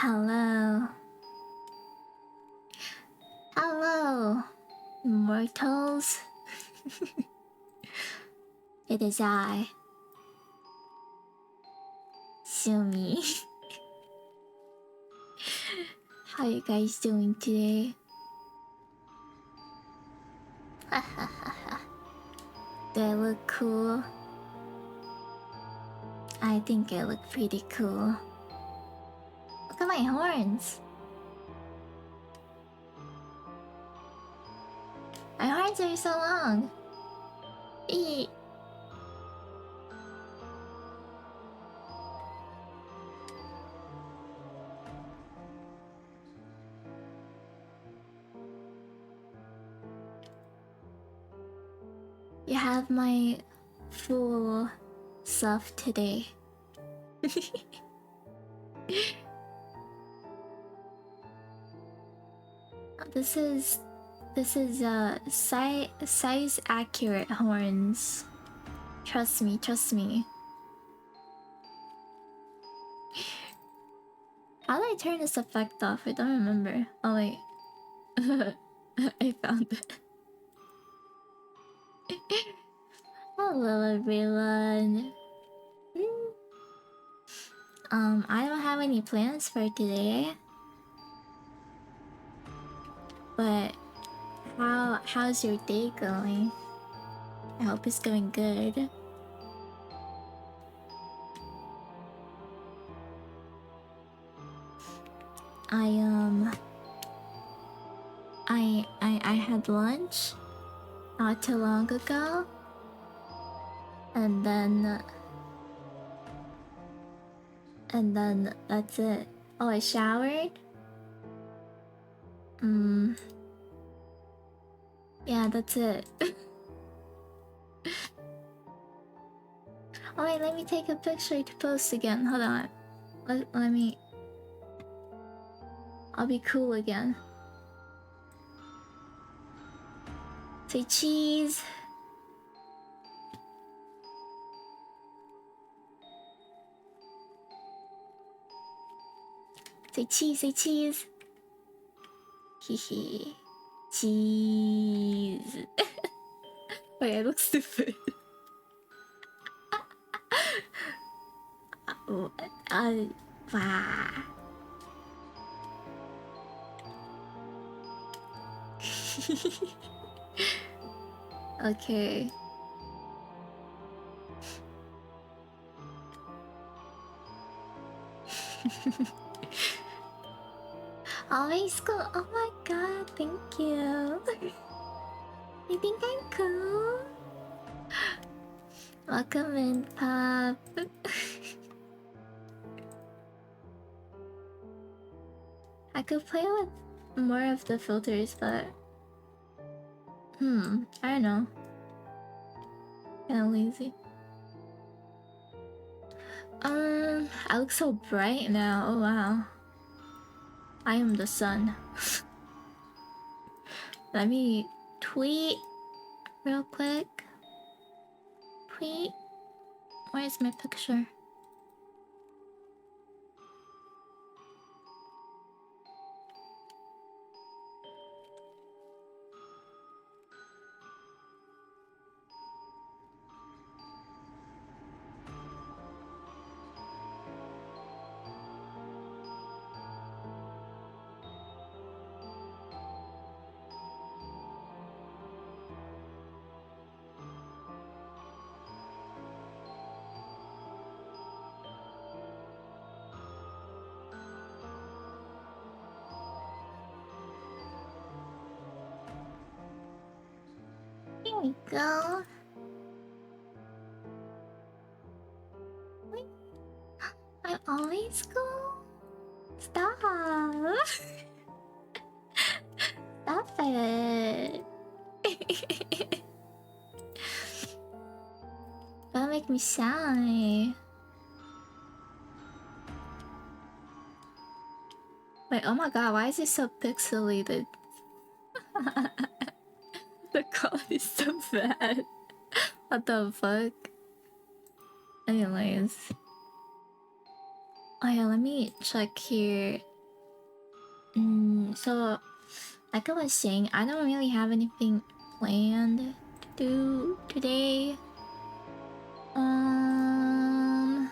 Hello. Hello, mortals. It is I, Sumi. How you guys doing today? Do I look cool? I think I look pretty cool. Look at my horns. My horns are so long. Eee. You have my full self today. This is size accurate horns. Trust me, trust me. How do I turn this effect off? I don't remember. Oh wait. I found it. Hello everyone. I don't have any plans for today. But how's your day going? I hope it's going good. I had lunch not too long ago, and then that's it. Oh, I showered. Yeah, that's it. Oh wait, let me take a picture to post again. Hold on. Let me. I'll be cool again. Say cheese. Say cheese, say cheese. Hehe. Cheese. Wait, I look stupid. Wow. Okay. Always cool. Oh my god, thank you. You think I'm cool? Welcome in, Pop. I could play with more of the filters, but I don't know. Kinda lazy. I look so bright now. Oh wow. I am the sun. Let me tweet real quick. Tweet. Where's my picture? Here we go. Wait. I always go. Stop. Stop it. Don't make me shy. Wait, oh my god, why is it so pixelated? The quality is so bad. What the fuck? Anyways. Oh yeah, let me check here So like I was saying, I don't really have anything planned to do today. Um,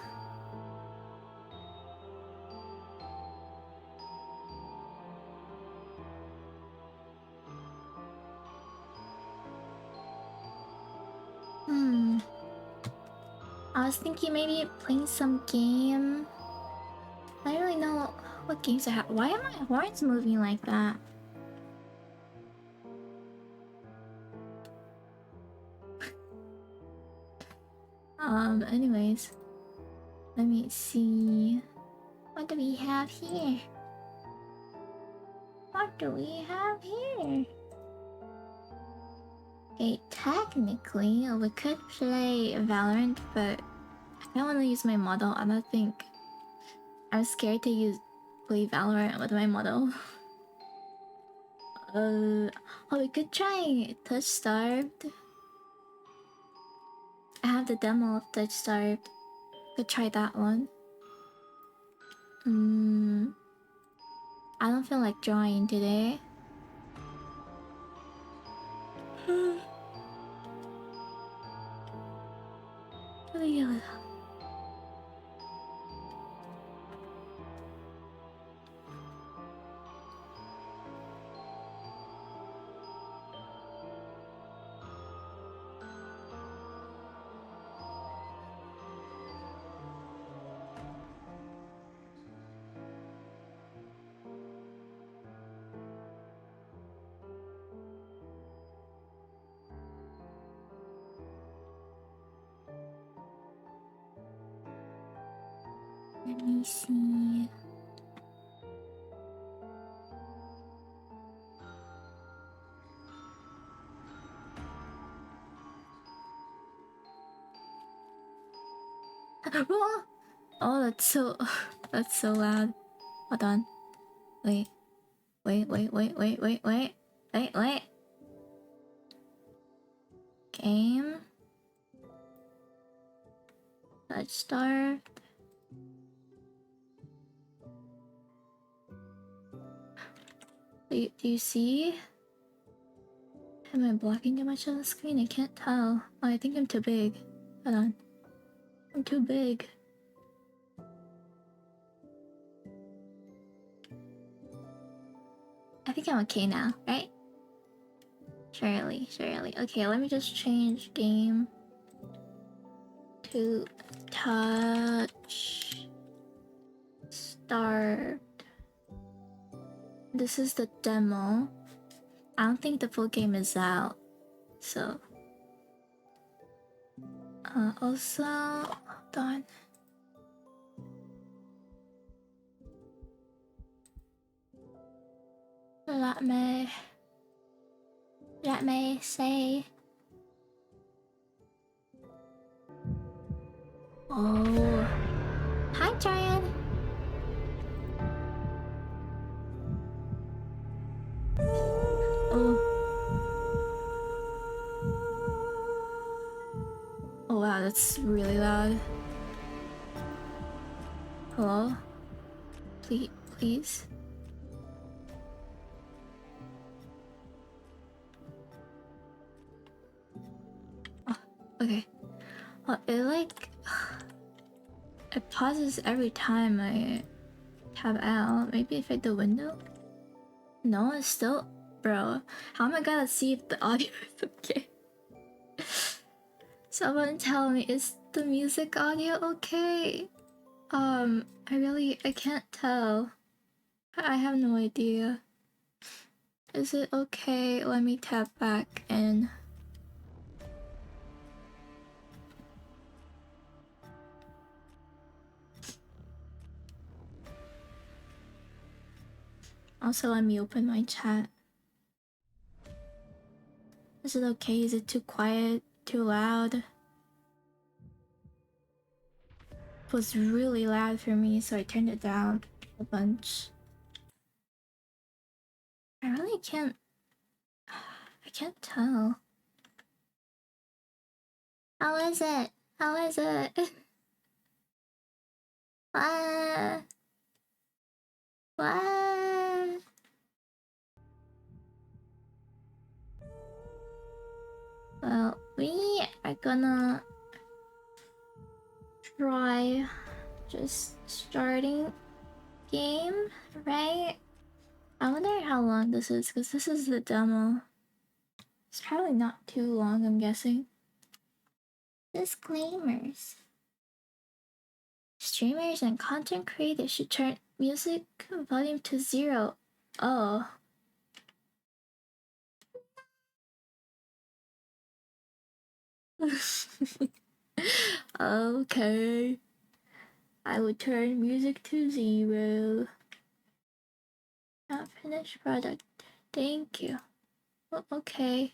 I was thinking maybe playing some game. I don't really know what games I have. Why are my horns moving like that? Anyways, let me see. What do we have here? What do we have here? Okay, technically, we could play Valorant, but I don't want to use my model. I don't think I'm scared to play Valorant with my model. Oh, we could try touchstarved. I have the demo of touchstarved. Could try that one. I don't feel like drawing today. Let me see. Oh, that's so loud. Hold on. Wait. Wait. Game. Let's start. Do you see? Am I blocking too much on the screen? I can't tell. Oh, I think I'm too big. Hold on. I'm too big. I think I'm okay now, right? Surely. Okay, let me just change game to touch start. This is the demo. I don't think the full game is out, so also hold on. Let me say. Oh, hi, Giant. Oh. Oh wow, that's really loud. Hello? Please? Oh, okay. Well, it pauses every time I tab out. Maybe if I hit the window? No, it's still... Bro, how am I gonna see if the audio is okay? Someone tell me, is the music audio okay? I can't tell. I have no idea. Is it okay? Let me tap back in. Also, let me open my chat. Is it okay? Is it too quiet? Too loud? It was really loud for me, so I turned it down a bunch. I really can't... I can't tell. How is it? What? What? gonna try just starting game, right? I wonder how long this is, because this is the demo. It's probably not too long, I'm guessing. Disclaimers. Streamers and content creators should turn music volume to 0. Oh. Okay. I would turn music to 0. Not finished product. Thank you. Okay.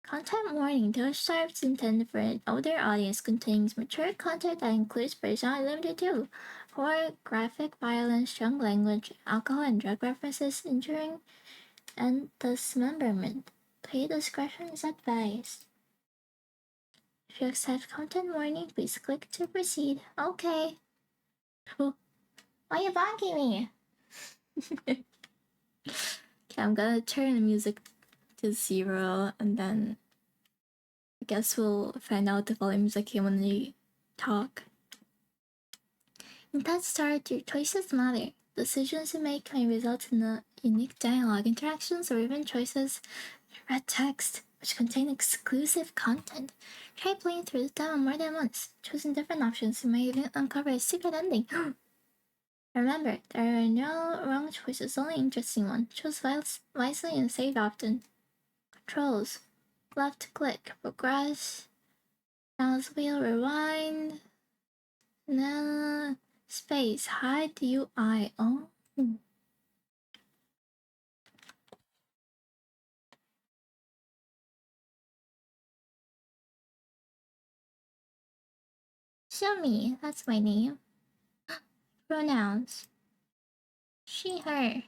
Content warning. Touchstarved is intended for an older audience, contains mature content that includes but is not limited to horror, graphic violence, strong language, alcohol and drug references, injuring, and dismemberment. Play discretion is advised. If you accept content warning, please click to proceed. Okay. Why are you bonking me? Okay, I'm gonna turn the music to 0 and then I guess we'll find out the volume is okay when we talk. In that start, your choices matter. Decisions you make may result in a unique dialogue, interactions, or even choices red text, which contain exclusive content. Try playing through the demo more than once. Choosing different options, you may even uncover a secret ending. Remember, there are no wrong choices, only interesting ones. Choose wisely and save often. Controls. Left click, progress. Mouse wheel, rewind. No. Space, hide UI. Oh. Shumi, that's my name. Pronouns. She, her.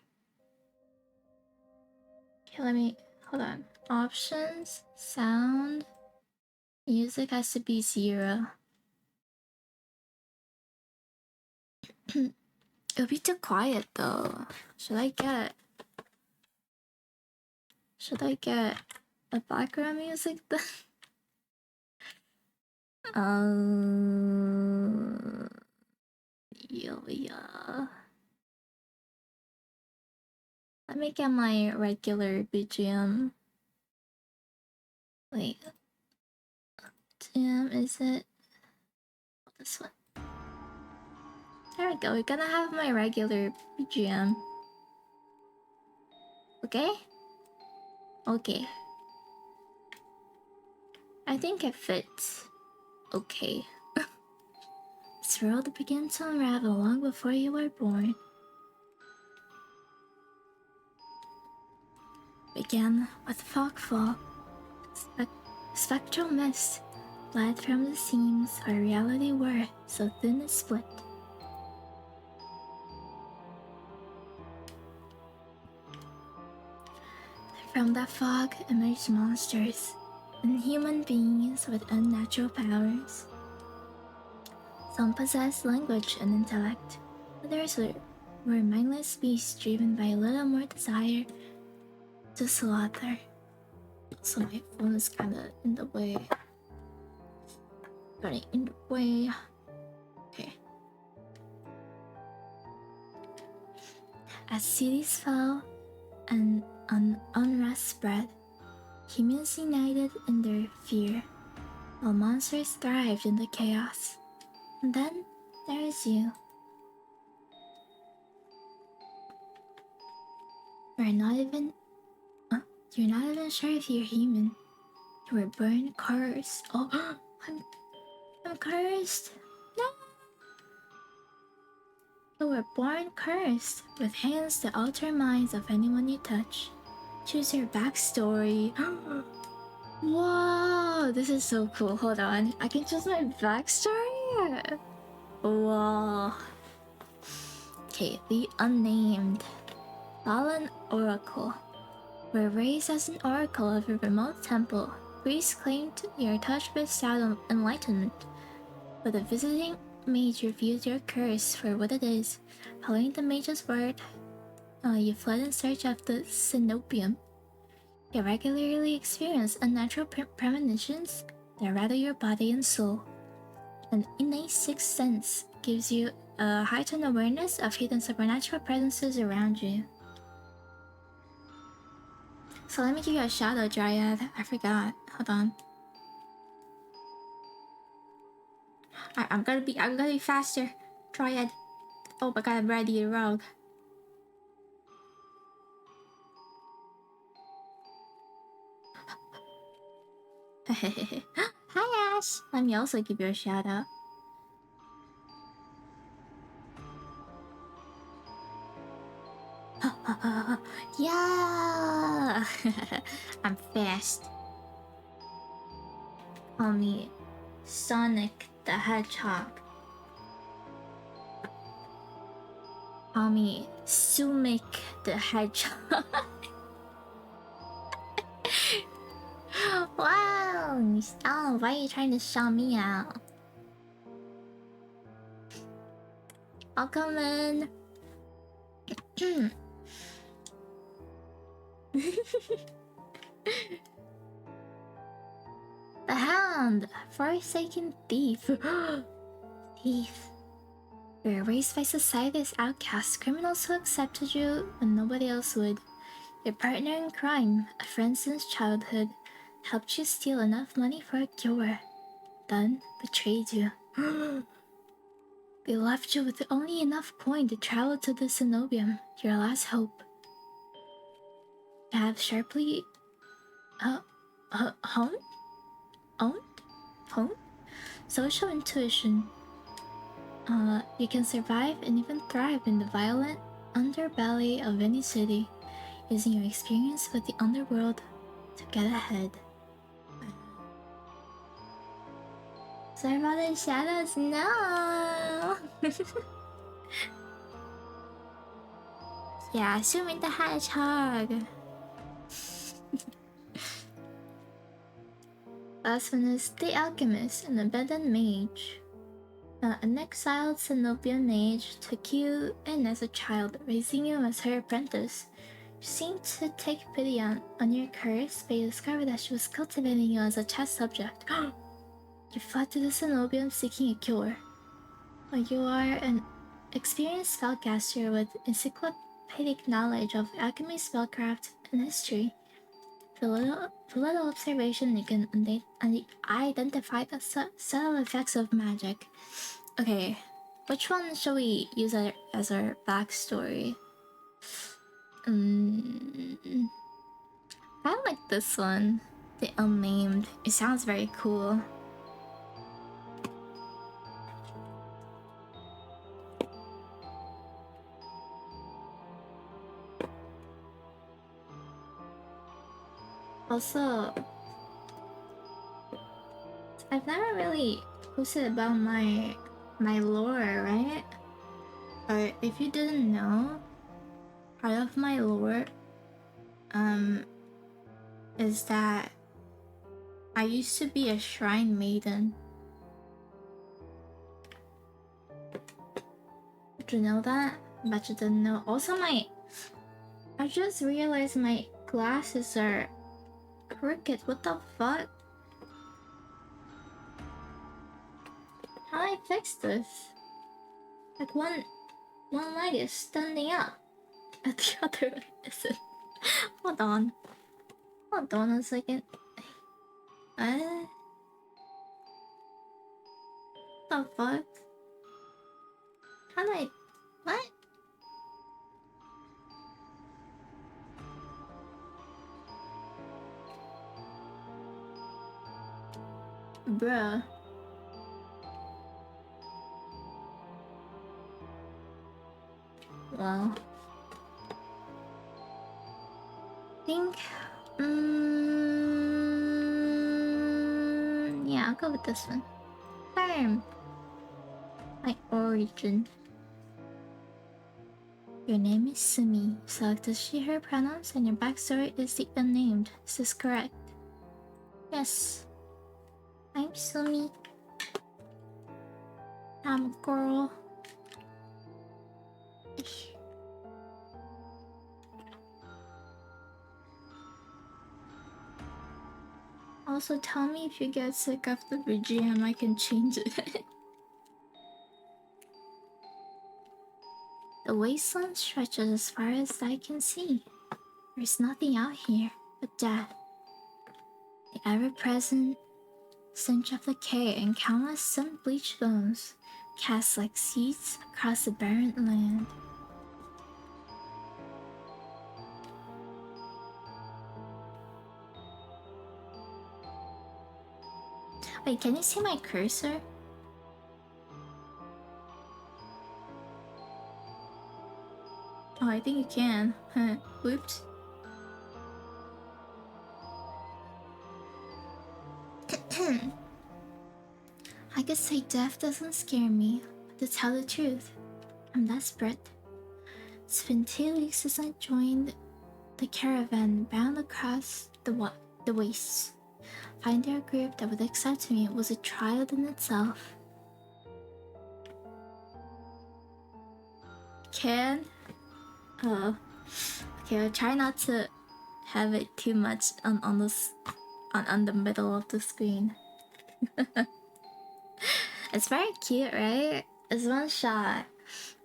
Okay, let me, hold on. Options, sound, music has to be 0. It'll be too quiet though. Should I get a background music then? Yeah. Let me get my regular BGM. Wait. BGM, is it this one? There we go. We're gonna have my regular BGM. Okay? Okay. I think it fits. Okay. This world began to unravel long before you were born. Began with fogfall, spectral mist, light from the seams where reality were so thin it split. From that fog emerged monsters and human beings with unnatural powers. Some possessed language and intellect, others were mindless beasts driven by a little more desire to slaughter. So my phone is kinda in the way. Getting in the way. Okay. As cities fell and unrest spread, humans united in their fear, while monsters thrived in the chaos. And then there is you. You're not even sure if you're human. You were born cursed. Oh, I'm cursed. No. You were born cursed, with hands that alter minds of anyone you touch. Choose your backstory. Whoa, this is so cool. Hold on. I can choose my backstory? Whoa. Okay, the unnamed. Fallen Oracle. Were raised as an oracle of a remote temple. Priests claimed your touch bestowed enlightenment, but the visiting mage revealed your curse for what it is. Following the mage's word, you fled in search of the Cenobium. You regularly experience unnatural premonitions, They're rather your body and soul. An innate sixth sense gives you a heightened awareness of hidden supernatural presences around you. So let me give you a shout out, Dryad. I forgot. Hold on. I'm gonna be faster. Dryad. Oh my god, I'm ready, rogue. Hi Ash! Let me also give you a shout out. Yeah! I'm fast. Call me Sonic the Hedgehog. Call me Sumik the Hedgehog. Wow! Oh, why are you trying to shout me out? Welcome in. The Hound! Forsaken thief. Thief. You were raised by society as outcasts, criminals who accepted you when nobody else would. Your partner in crime, a friend since childhood, helped you steal enough money for a cure. Then betrayed you. They left you with only enough coin to travel to the Cenobium, your last hope. You have sharply honed social intuition. You can survive and even thrive in the violent underbelly of any city, using your experience with the underworld to get ahead. Sorry about the shadows, no! Yeah, assuming the hedgehog. Last one is the alchemist, an abandoned mage. An exiled Cenobian mage took you in as a child, raising you as her apprentice. She seemed to take pity on your curse, but you discovered that she was cultivating you as a test subject. You fled to the Cenobium seeking a cure. You are an experienced spellcaster with encyclopedic knowledge of alchemy, spellcraft, and history. For little observation, you can identify the subtle effects of magic. Okay, which one shall we use as our backstory? I like this one. The unnamed. It sounds very cool. Also, I've never really posted about my lore, right? But if you didn't know, part of my lore is that I used to be a shrine maiden. Did you know that? Bet you didn't know. Also, I just realized my glasses are crooked. What the fuck? How do I fix this? Like one leg is standing up, and the other one isn't. Hold on. Hold on a second. What the fuck? How do I... What? Bruh. Well... I think... yeah, I'll go with this one. Firm. My origin. Your name is Sumi. Select the she/her pronouns, and your backstory is the unnamed. Is this correct? Yes. I'm Sumi. I'm a girl. Also, tell me if you get sick of the BGM, I can change it. The wasteland stretches as far as I can see. There's nothing out here but death. The ever-present stench of decay and countless sun-bleached bones cast like seeds across the barren land. Wait, can you see my cursor? Oh, I think you can. Whoops. I could say death doesn't scare me, but to tell the truth, I'm desperate. It's been 2 weeks since I joined the caravan bound across the wastes. Finding a group that would accept me was a trial in itself. Can? Oh. Okay, I'll try not to have it too much on the middle of the screen. It's very cute, right? It's one shot.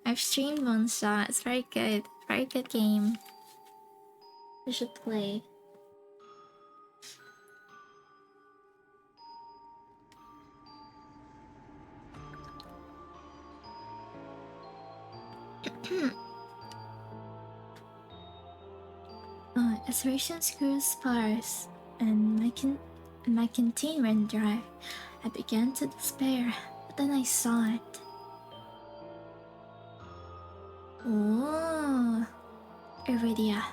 I've streamed one shot. It's very good. Very good game. You should play. As rations grew sparse and my canteen ran dry, I began to despair. But then I saw it. Oh, Iridia,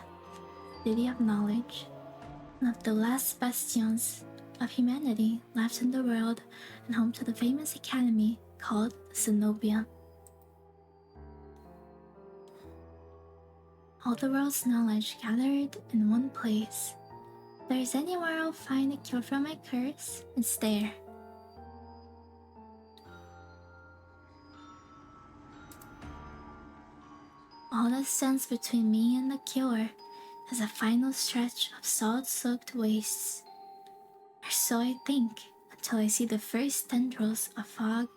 city of knowledge, one of the last bastions of humanity left in the world, and home to the famous academy called Zenobia. All the world's knowledge gathered in one place. If there's anywhere I'll find a cure for my curse, it's there. All that stands between me and the cure is a final stretch of salt-soaked wastes. Or so I think, until I see the first tendrils of fog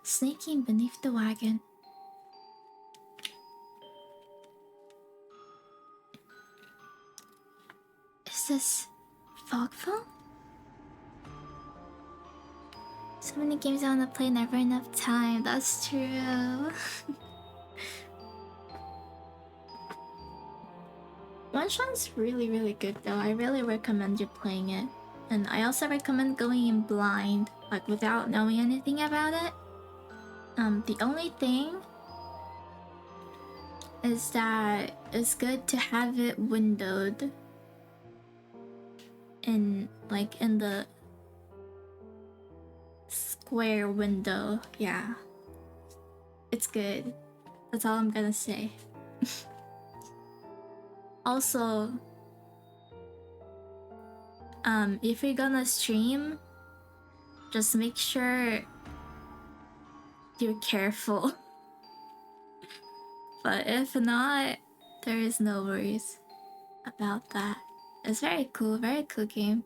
snaking beneath the wagon. Is this Fogfall? So many games I wanna play, never enough time. That's true. One shot's really good though. I really recommend you playing it. And I also recommend going in blind, like without knowing anything about it. The only thing is that it's good to have it windowed in the square window. Yeah, it's good. That's all I'm gonna say. Also, if you're gonna stream, just make sure you're careful. But if not, there is no worries about that. It's very cool game.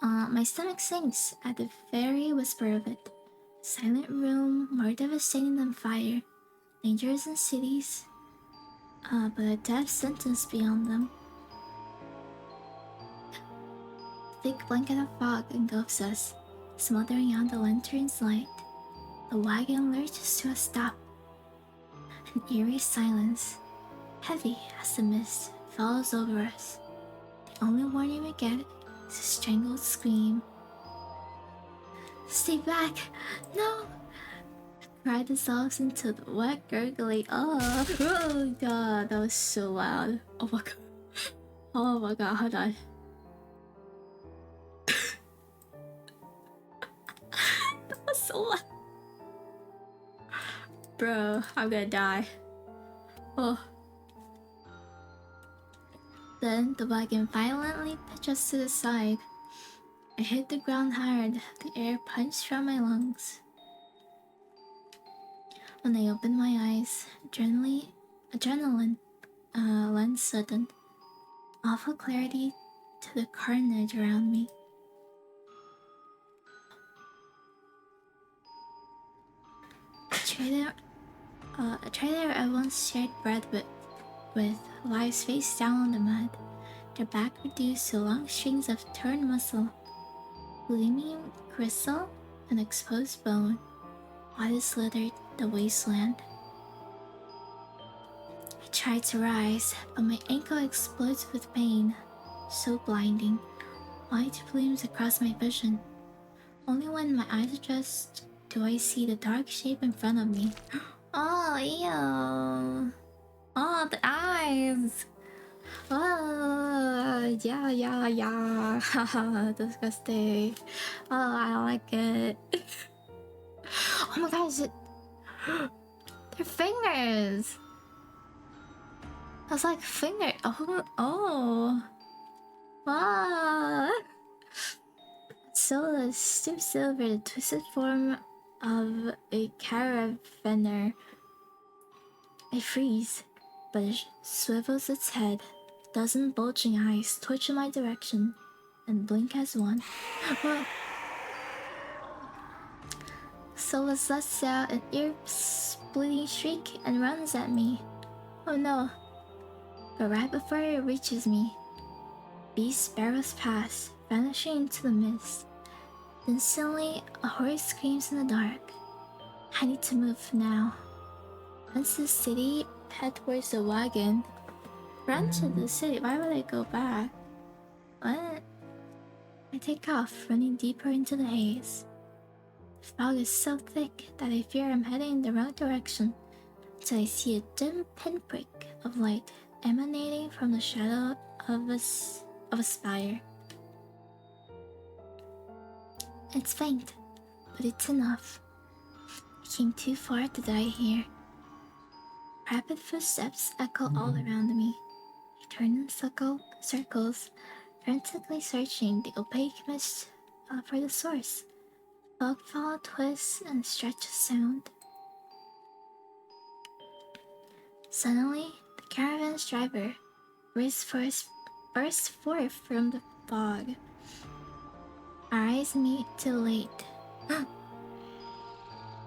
My stomach sinks at the very whisper of it. Silent room, more devastating than fire. Dangers in cities, but a death sentence beyond them. Thick blanket of fog engulfs us, smothering out the lantern's light. The wagon lurches to a stop. An eerie silence, heavy as the mist, falls over us. The only warning we get is a strangled scream. Stay back! No! The cry dissolves into the wet gurgling. Oh god, that was so loud. Oh my god. Oh my god, hold on. That was so loud. Bro, I'm gonna die. Oh. Then the wagon violently pitches to the side. I hit the ground hard, the air punched from my lungs. When I opened my eyes, adrenaline lens sudden. Awful clarity to the carnage around me. A trader I once shared bread with lies face down on the mud, their back reduced to long strings of torn muscle, gleaming gristle, and exposed bone. Bodies littered the wasteland. I tried to rise, but my ankle explodes with pain, so blinding. White plumes across my vision. Only when my eyes adjust do I see the dark shape in front of me. Oh, ew. Oh, the eyes. Oh, yeah. Haha, disgusting. Oh, I don't like it. Oh my gosh, they're fingers. That's like finger. Oh. Wow. So the stoop silver, the twisted form of a caravaner. I freeze, but it swivels its head. A dozen bulging eyes twitch in my direction and blink as one. Whoa. Solus lets out an ear-splitting shriek and runs at me. Oh no. But right before it reaches me, beast barrels past, vanishing into the mist. Instantly, a horse screams in the dark. I need to move now. Run to the city, head towards the wagon. Run to the city? Why would I go back? What? I take off, running deeper into the haze. The fog is so thick that I fear I'm heading in the wrong direction until I see a dim pinprick of light emanating from the shadow of a spire. It's faint, but it's enough. I came too far to die here. Rapid footsteps echo all around me. I turn in circles, frantically searching the opaque mist for the source. Fogfall twists and stretches sound. Suddenly, the caravan's driver bursts forth from the fog. Our eyes meet too late.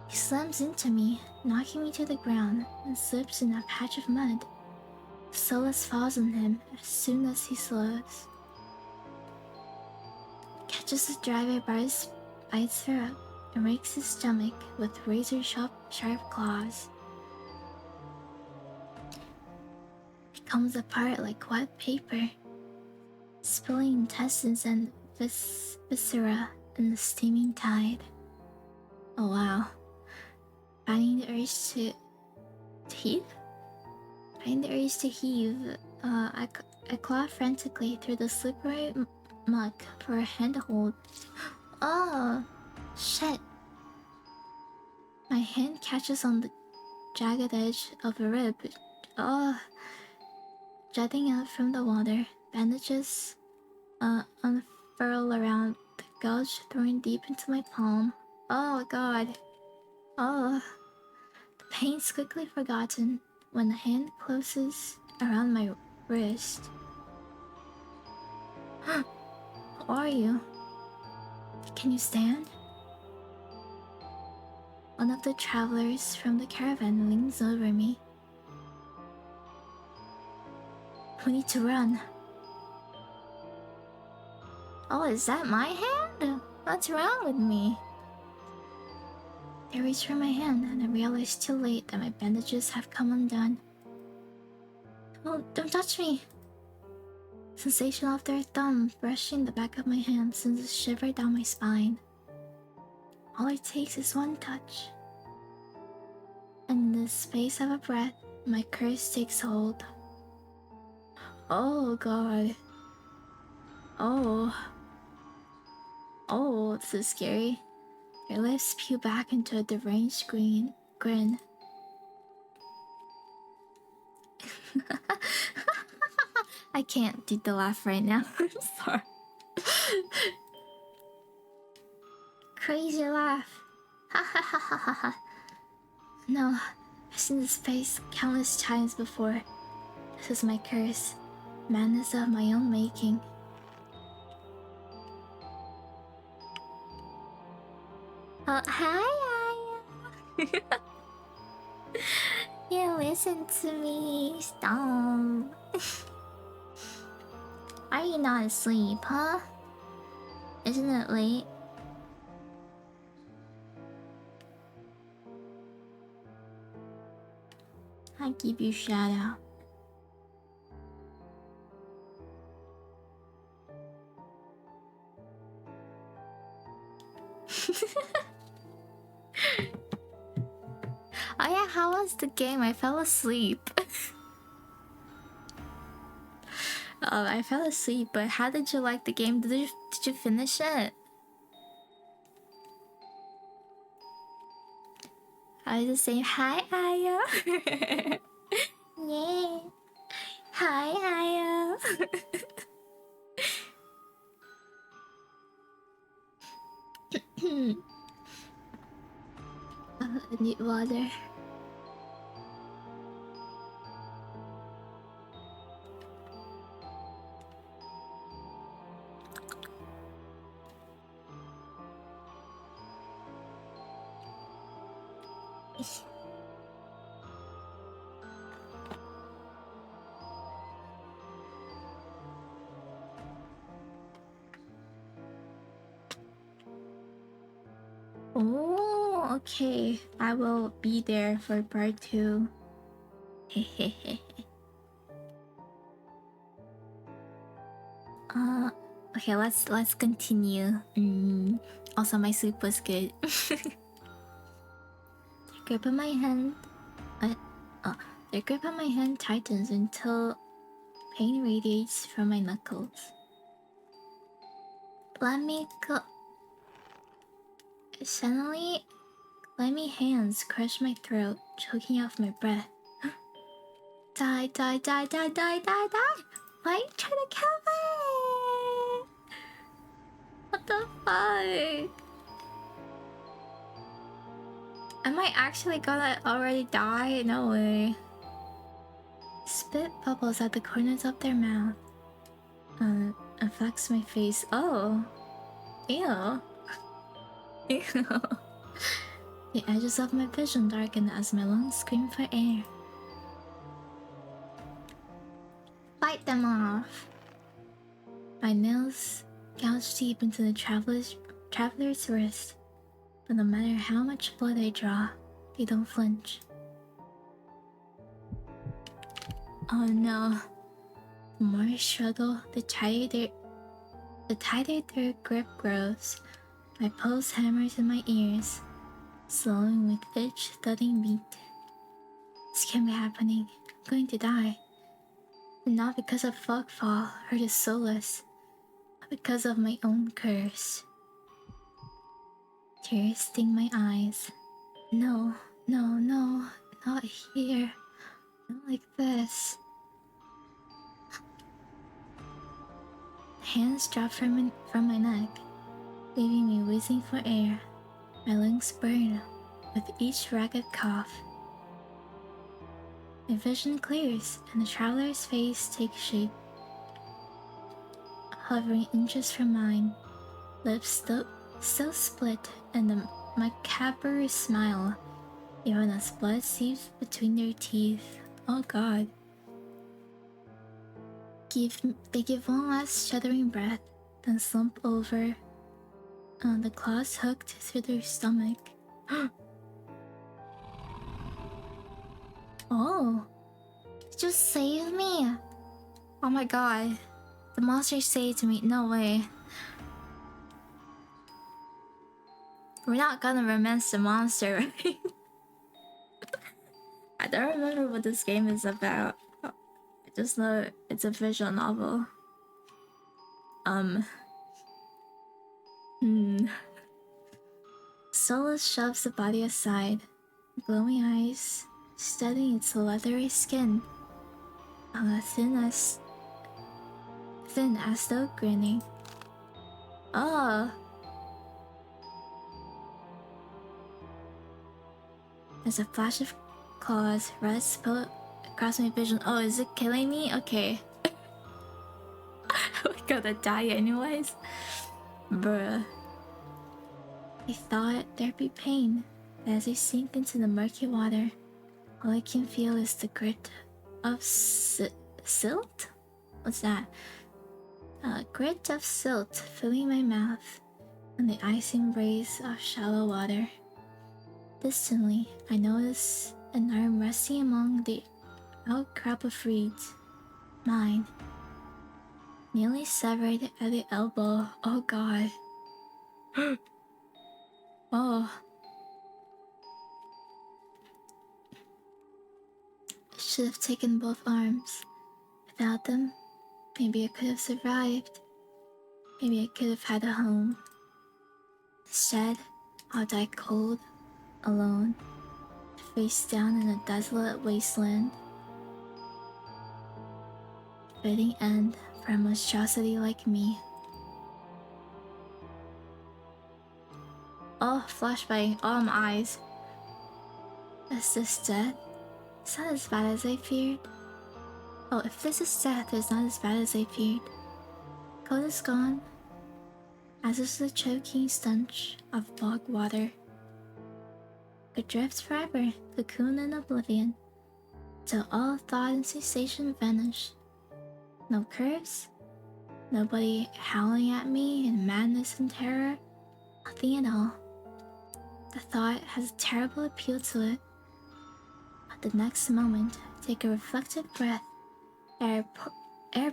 He slams into me, knocking me to the ground, and slips in a patch of mud. Solus falls on him as soon as he slows. Catches the driver by his throat and rakes his stomach with razor-sharp claws. It comes apart like wet paper, spilling intestines and viscera in the steaming tide. Oh wow. Fighting the urge to heave? Fighting the urge to heave, I claw frantically through the slippery muck for a handhold. Oh, shit. My hand catches on the jagged edge of a rib. Oh, jutting out from the water. Bandages unfurl around the gouge, throwing deep into my palm. Oh god. Oh. The pain's quickly forgotten when the hand closes around my wrist. Who are you? Can you stand? One of the travelers from the caravan leans over me. We need to run. Oh, is that my hand? What's wrong with me? I reach for my hand and I realize too late that my bandages have come undone. Oh, don't touch me! Sensation of their thumb brushing the back of my hand sends a shiver down my spine. All it takes is one touch. And in the space of a breath, my curse takes hold. Oh god. Oh, this is scary. Your lips peel back into a deranged grin. I can't do the laugh right now. I'm sorry. Crazy laugh. Ha ha ha ha ha ha. No, I've seen this face countless times before. This is my curse. Madness of my own making. Hi, Aya. You listen to me. Stop. Are you not asleep, huh? Isn't it late? I give you shout out. Oh yeah, how was the game? I fell asleep. I fell asleep, but how did you like the game? Did you finish it? I was just saying hi, Aya. Yeah. Hi, Aya. I need water. Oh, okay. I will be there for part 2. Okay, let's continue. Also, my sleep was good. The grip of my hand, the grip of my hand tightens until pain radiates from my knuckles. Let me go. Suddenly, clammy hands crush my throat, choking off my breath. Die, die, die, die, die, die, die! Why are you trying to kill me? What the fuck? Am I actually gonna already die? No way. Spit bubbles at the corners of their mouth. And flex my face. Oh. Ew. Ew. The edges of my vision darken as my lungs scream for air. Bite them off. My nails gouge deep into the traveler's wrist. But no matter how much blood I draw, they don't flinch. Oh no. The more I struggle, the tighter their grip grows. My pulse hammers in my ears, slowing with each thudding beat. This can't be happening. I'm going to die. And not because of Fogfall or the Solus, but because of my own curse. Tears sting my eyes. No, no, no, not here. Not like this. Hands drop from my neck, leaving me whizzing for air. My lungs burn with each ragged cough. My vision clears, and the traveler's face takes shape. Hovering inches from mine, lips still split, and a macabre smile, even as blood seeps between their teeth. Oh god. They give one last shuddering breath, then slump over, the claws hooked through their stomach. Oh, just save me! Oh my god, the monster saved me. No way. We're not gonna romance the monster, right? I don't remember what this game is about. I just know it's a visual novel. Solus shoves the body aside, glowing eyes studying its leathery skin. Thin as though grinning. Oh! There's a flash of claws, red spill across my vision. Oh, is it killing me? Okay. We're gonna die anyways. Bruh. I thought there'd be pain, but as I sink into the murky water, all I can feel is the grit of silt? What's that? Grit of silt filling my mouth and the icy embrace of shallow water. Distantly, I notice an arm resting among the outcrop of reeds. Mine. Nearly severed at the elbow. Oh god. Oh. I should have taken both arms. Without them, maybe I could have survived. Maybe I could have had a home. Instead, I'll die cold, alone, face down in a desolate wasteland. Fitting end for a monstrosity like me. Oh, flashbang. Oh, my eyes. Is this death? It's not as bad as I feared. Oh, if this is death, it's not as bad as I feared. Cold is gone, as is the choking stench of bog water. It drifts forever, cocoon in oblivion, till all thought and sensation vanish. No curse, nobody howling at me in madness and terror, nothing at all. The thought has a terrible appeal to it. But the next moment, I take a reflective breath. Air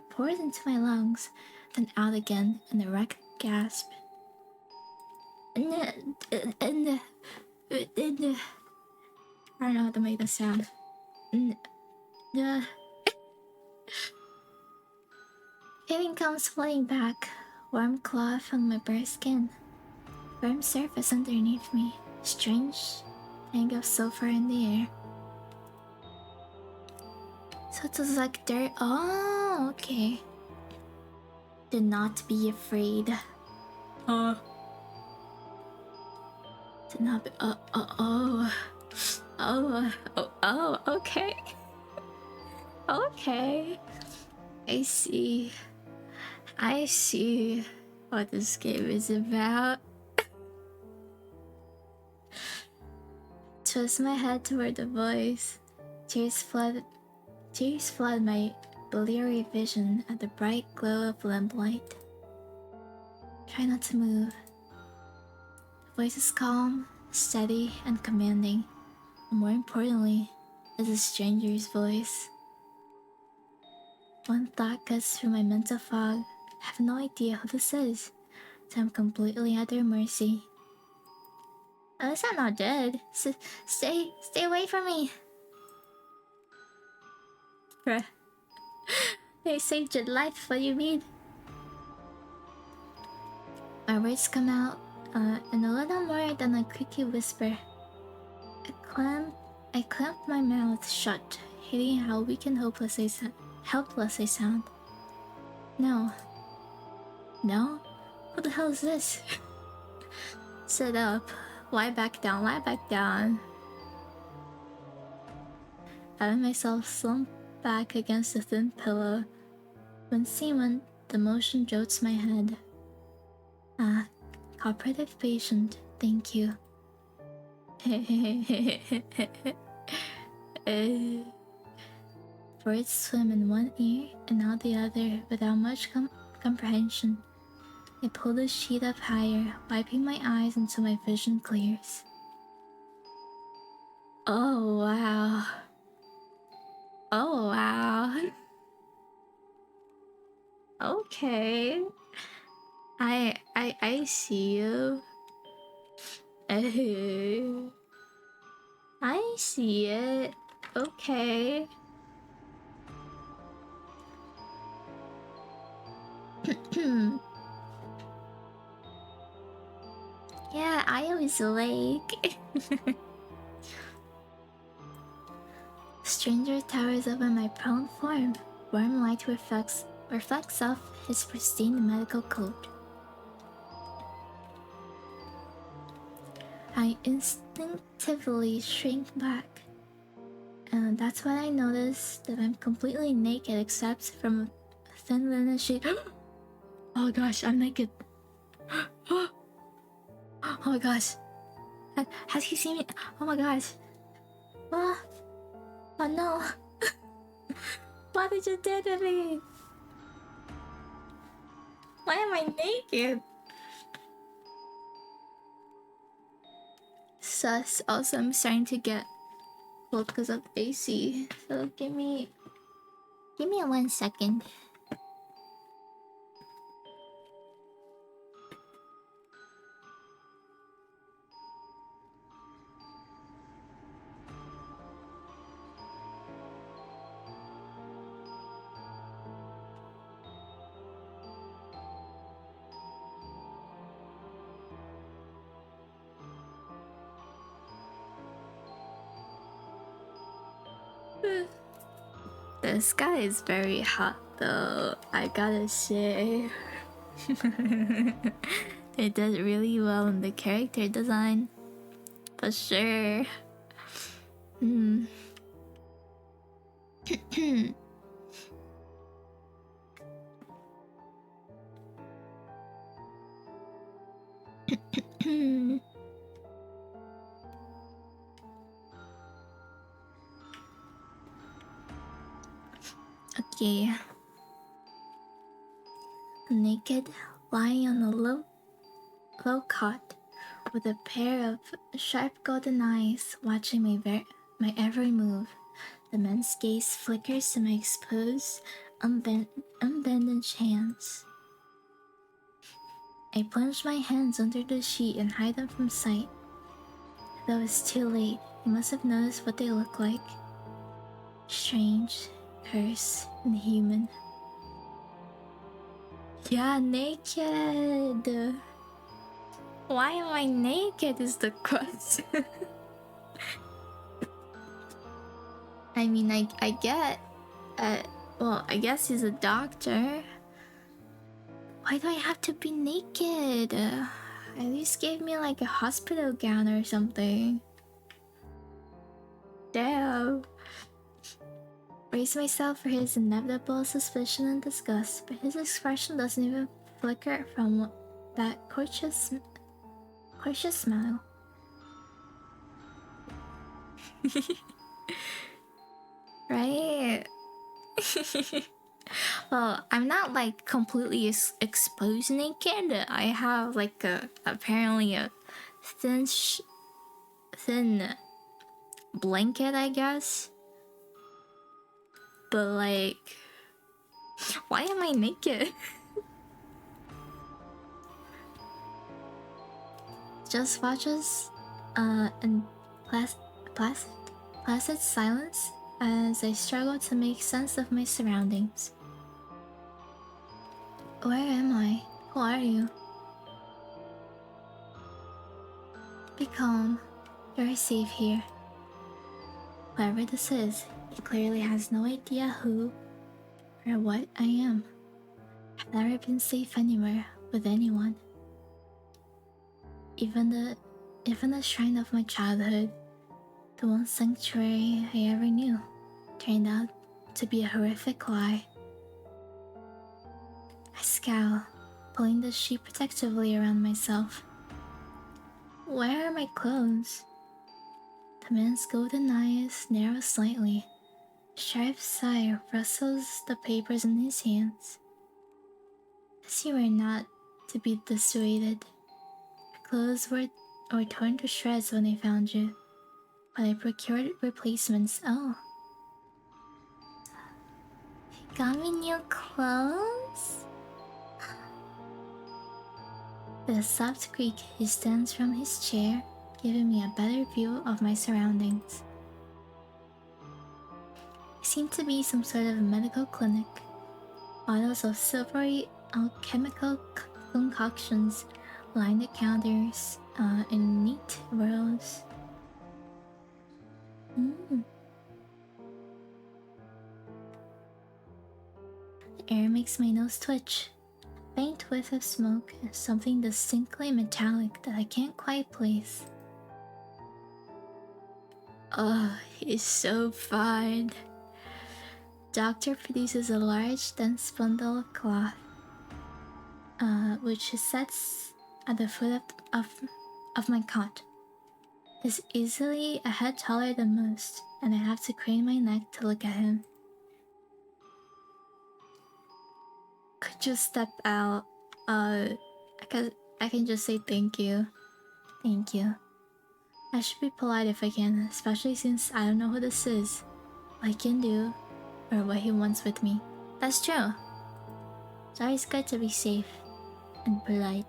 pours into my lungs, then out again in a wrecked gasp. I don't know how to make that sound. Feeling comes flooding back, warm cloth on my bare skin, firm surface underneath me, strange hang of sulfur in the air. So it was like dirt. Oh, okay. Do not be afraid. Do not be. Okay. Okay. I see. I see what this game is about. Twist my head toward the voice. Tears flood my bleary vision at the bright glow of lamplight. Try not to move. The voice is calm, steady, and commanding. And more importantly, it's a stranger's voice. One thought cuts through my mental fog. I have no idea who this is, so I'm completely at their mercy. At least I'm not dead. Stay away from me. Bruh. They saved your life, what do you mean? My words come out in a little more than a creaky whisper. I clamp my mouth shut, hating how weak and helpless I sound. No. No? What the hell is this? Sit up. Lie back down, lie back down. I let myself slump back against the thin pillow. When the motion jolts my head. Ah, cooperative patient, thank you. Words swim in one ear and out the other without much comprehension. I pull the sheet up higher, wiping my eyes until my vision clears. Oh wow. Oh wow. Okay. I see you. I see it. Okay. Yeah, I was awake. Stranger towers over my prone form. Warm light reflects off his pristine medical coat. I instinctively shrink back. And that's when I notice that I'm completely naked except from a thin linen sheet. Oh gosh, I'm naked. Oh my gosh. Has he seen me? Oh my gosh. Oh, oh no. Why did you do to me? Why am I naked? Sus. Also, I'm starting to get cold because of AC. So give me 1 second. The sky is very hot though, I gotta say. It did really well in the character design. For sure. Hmm. Okay. Naked, lying on a low cot, with a pair of sharp golden eyes watching my every move. The man's gaze flickers to my exposed, unbandaged hands. I plunge my hands under the sheet and hide them from sight. Though it's too late, he must have noticed what they look like. Strange, cursed, and human. Yeah, naked! Why am I naked is the question. I mean, I get... well, I guess he's a doctor. Why do I have to be naked? At least give me like a hospital gown or something. Damn. Brace myself for his inevitable suspicion and disgust, but his expression doesn't even flicker from that courteous smile. Right? Well, I'm not like completely exposed naked. I have like apparently a thin blanket, I guess. But like, why am I naked? Just watch us in placid silence as I struggle to make sense of my surroundings. Where am I? Who are you? Be calm. You're safe here. Whoever this is, he clearly has no idea who or what I am. I've never been safe anywhere with anyone. Even the shrine of my childhood, the one sanctuary I ever knew, turned out to be a horrific lie. I scowl, pulling the sheet protectively around myself. Where are my clothes? The man's golden eyes narrow slightly. A sharp sigh rustles the papers in his hands. As you were not to be dissuaded. Your clothes were torn to shreds when I found you, but I procured replacements. Oh. You got me new clothes? With a soft creak, he stands from his chair, giving me a better view of my surroundings. It seemed to be some sort of medical clinic. Bottles of silvery alchemical concoctions line the counters in neat rows. The air makes my nose twitch. A faint whiff of smoke and something distinctly metallic that I can't quite place. Oh, he's so fine. Doctor produces a large, dense bundle of cloth, which he sets at the foot of my cot is easily a head taller than most, and I have to crane my neck to look at him. Could you step out? I can just say thank you. Thank you. I should be polite if I can, especially since I don't know who this is, what he can do, or what he wants with me. That's true. It's always good to be safe and polite.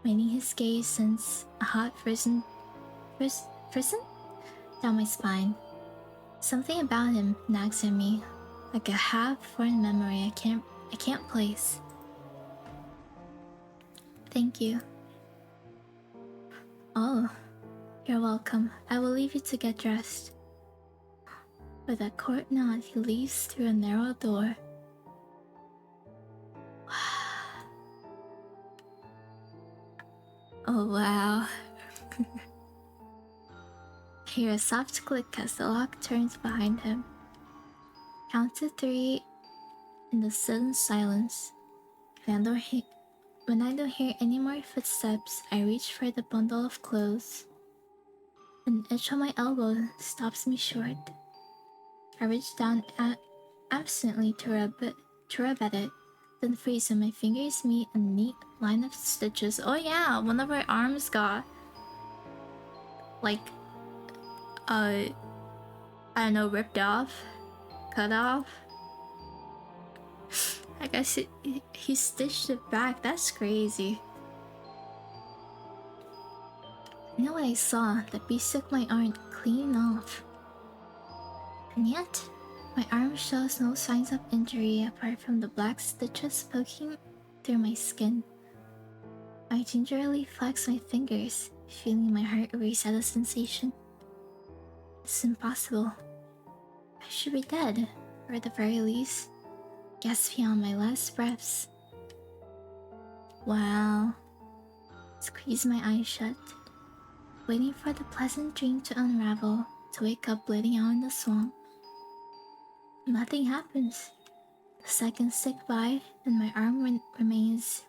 Meeting his gaze sends a hot frozen down my spine. Something about him nags at me, like a half-formed memory I can't place. Thank you. Oh, you're welcome. I will leave you to get dressed. With a court nod, he leaves through a narrow door. Oh wow. I hear a soft click as the lock turns behind him. Count to 3 in the sudden silence. When I don't hear any more footsteps, I reach for the bundle of clothes. An itch on my elbow stops me short. I reach down absently to rub at it, then freeze when my fingers meet a neat line of stitches. Oh yeah, one of our arms got like I don't know, ripped off, cut off. I guess he stitched it back. That's crazy. You know what I saw? The beast took my arm clean off. And yet, my arm shows no signs of injury apart from the black stitches poking through my skin. I gingerly flex my fingers, feeling my heart race at the sensation. It's impossible. I should be dead, or at the very least, gasping on my last breaths. Wow. Squeeze my eyes shut, waiting for the pleasant dream to unravel, to wake up bleeding out in the swamp. Nothing happens. The seconds tick by, and my arm remains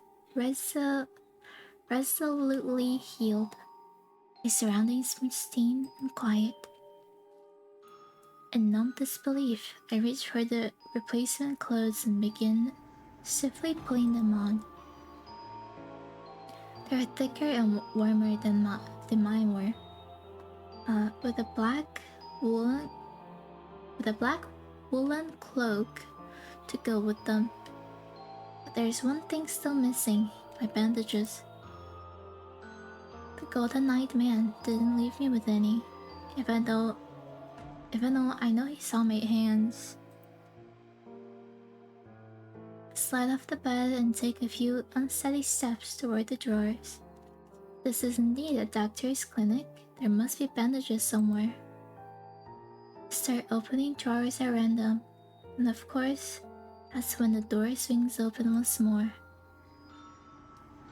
resolutely healed. My surroundings pristine and quiet. In numb disbelief, I reach for the replacement clothes and begin stiffly pulling them on. They're thicker and warmer than mine were. With a black woolen cloak to go with them. But there's one thing still missing: my bandages. The golden-eyed man didn't leave me with any, even though I know he saw my hands. Slide off the bed and take a few unsteady steps toward the drawers. This is indeed a doctor's clinic. There must be bandages somewhere. Start opening drawers at random, and of course, that's when the door swings open once more.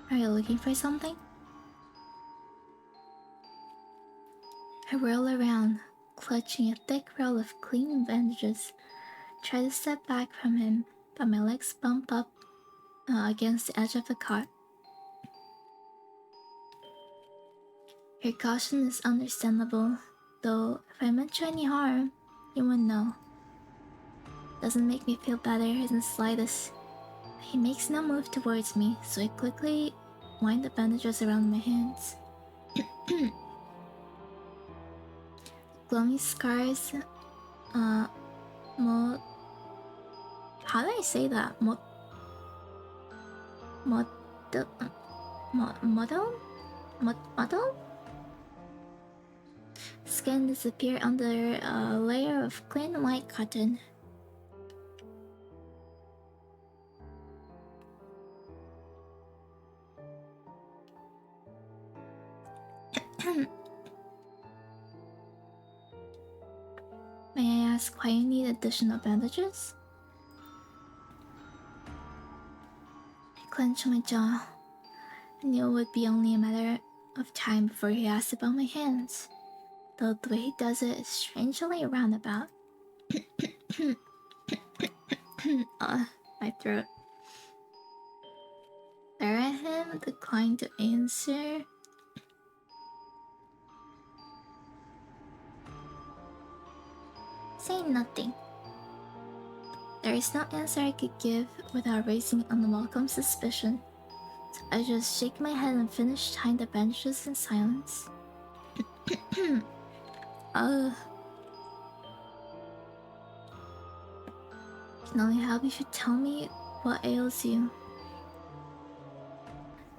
Are you looking for something? I whirl around, clutching a thick roll of clean bandages. Try to step back from him, but my legs bump up against the edge of the cot. Your caution is understandable, though if I meant you any harm, you wouldn't know. Doesn't make me feel better in the slightest. He makes no move towards me, so I quickly wind the bandages around my hands. Glowing scars, how do I say that? Model? Skin disappear under a layer of clean white cotton. May I ask why you need additional bandages? I clench my jaw. I knew it would be only a matter of time before he asked about my hands, though the way he does it is strangely roundabout. My throat. Stare at him, decline to answer. Say nothing. There is no answer I could give without raising unwelcome suspicion, so I just shake my head and finish tying the bandages in silence. Ugh. Can only help if you tell me what ails you.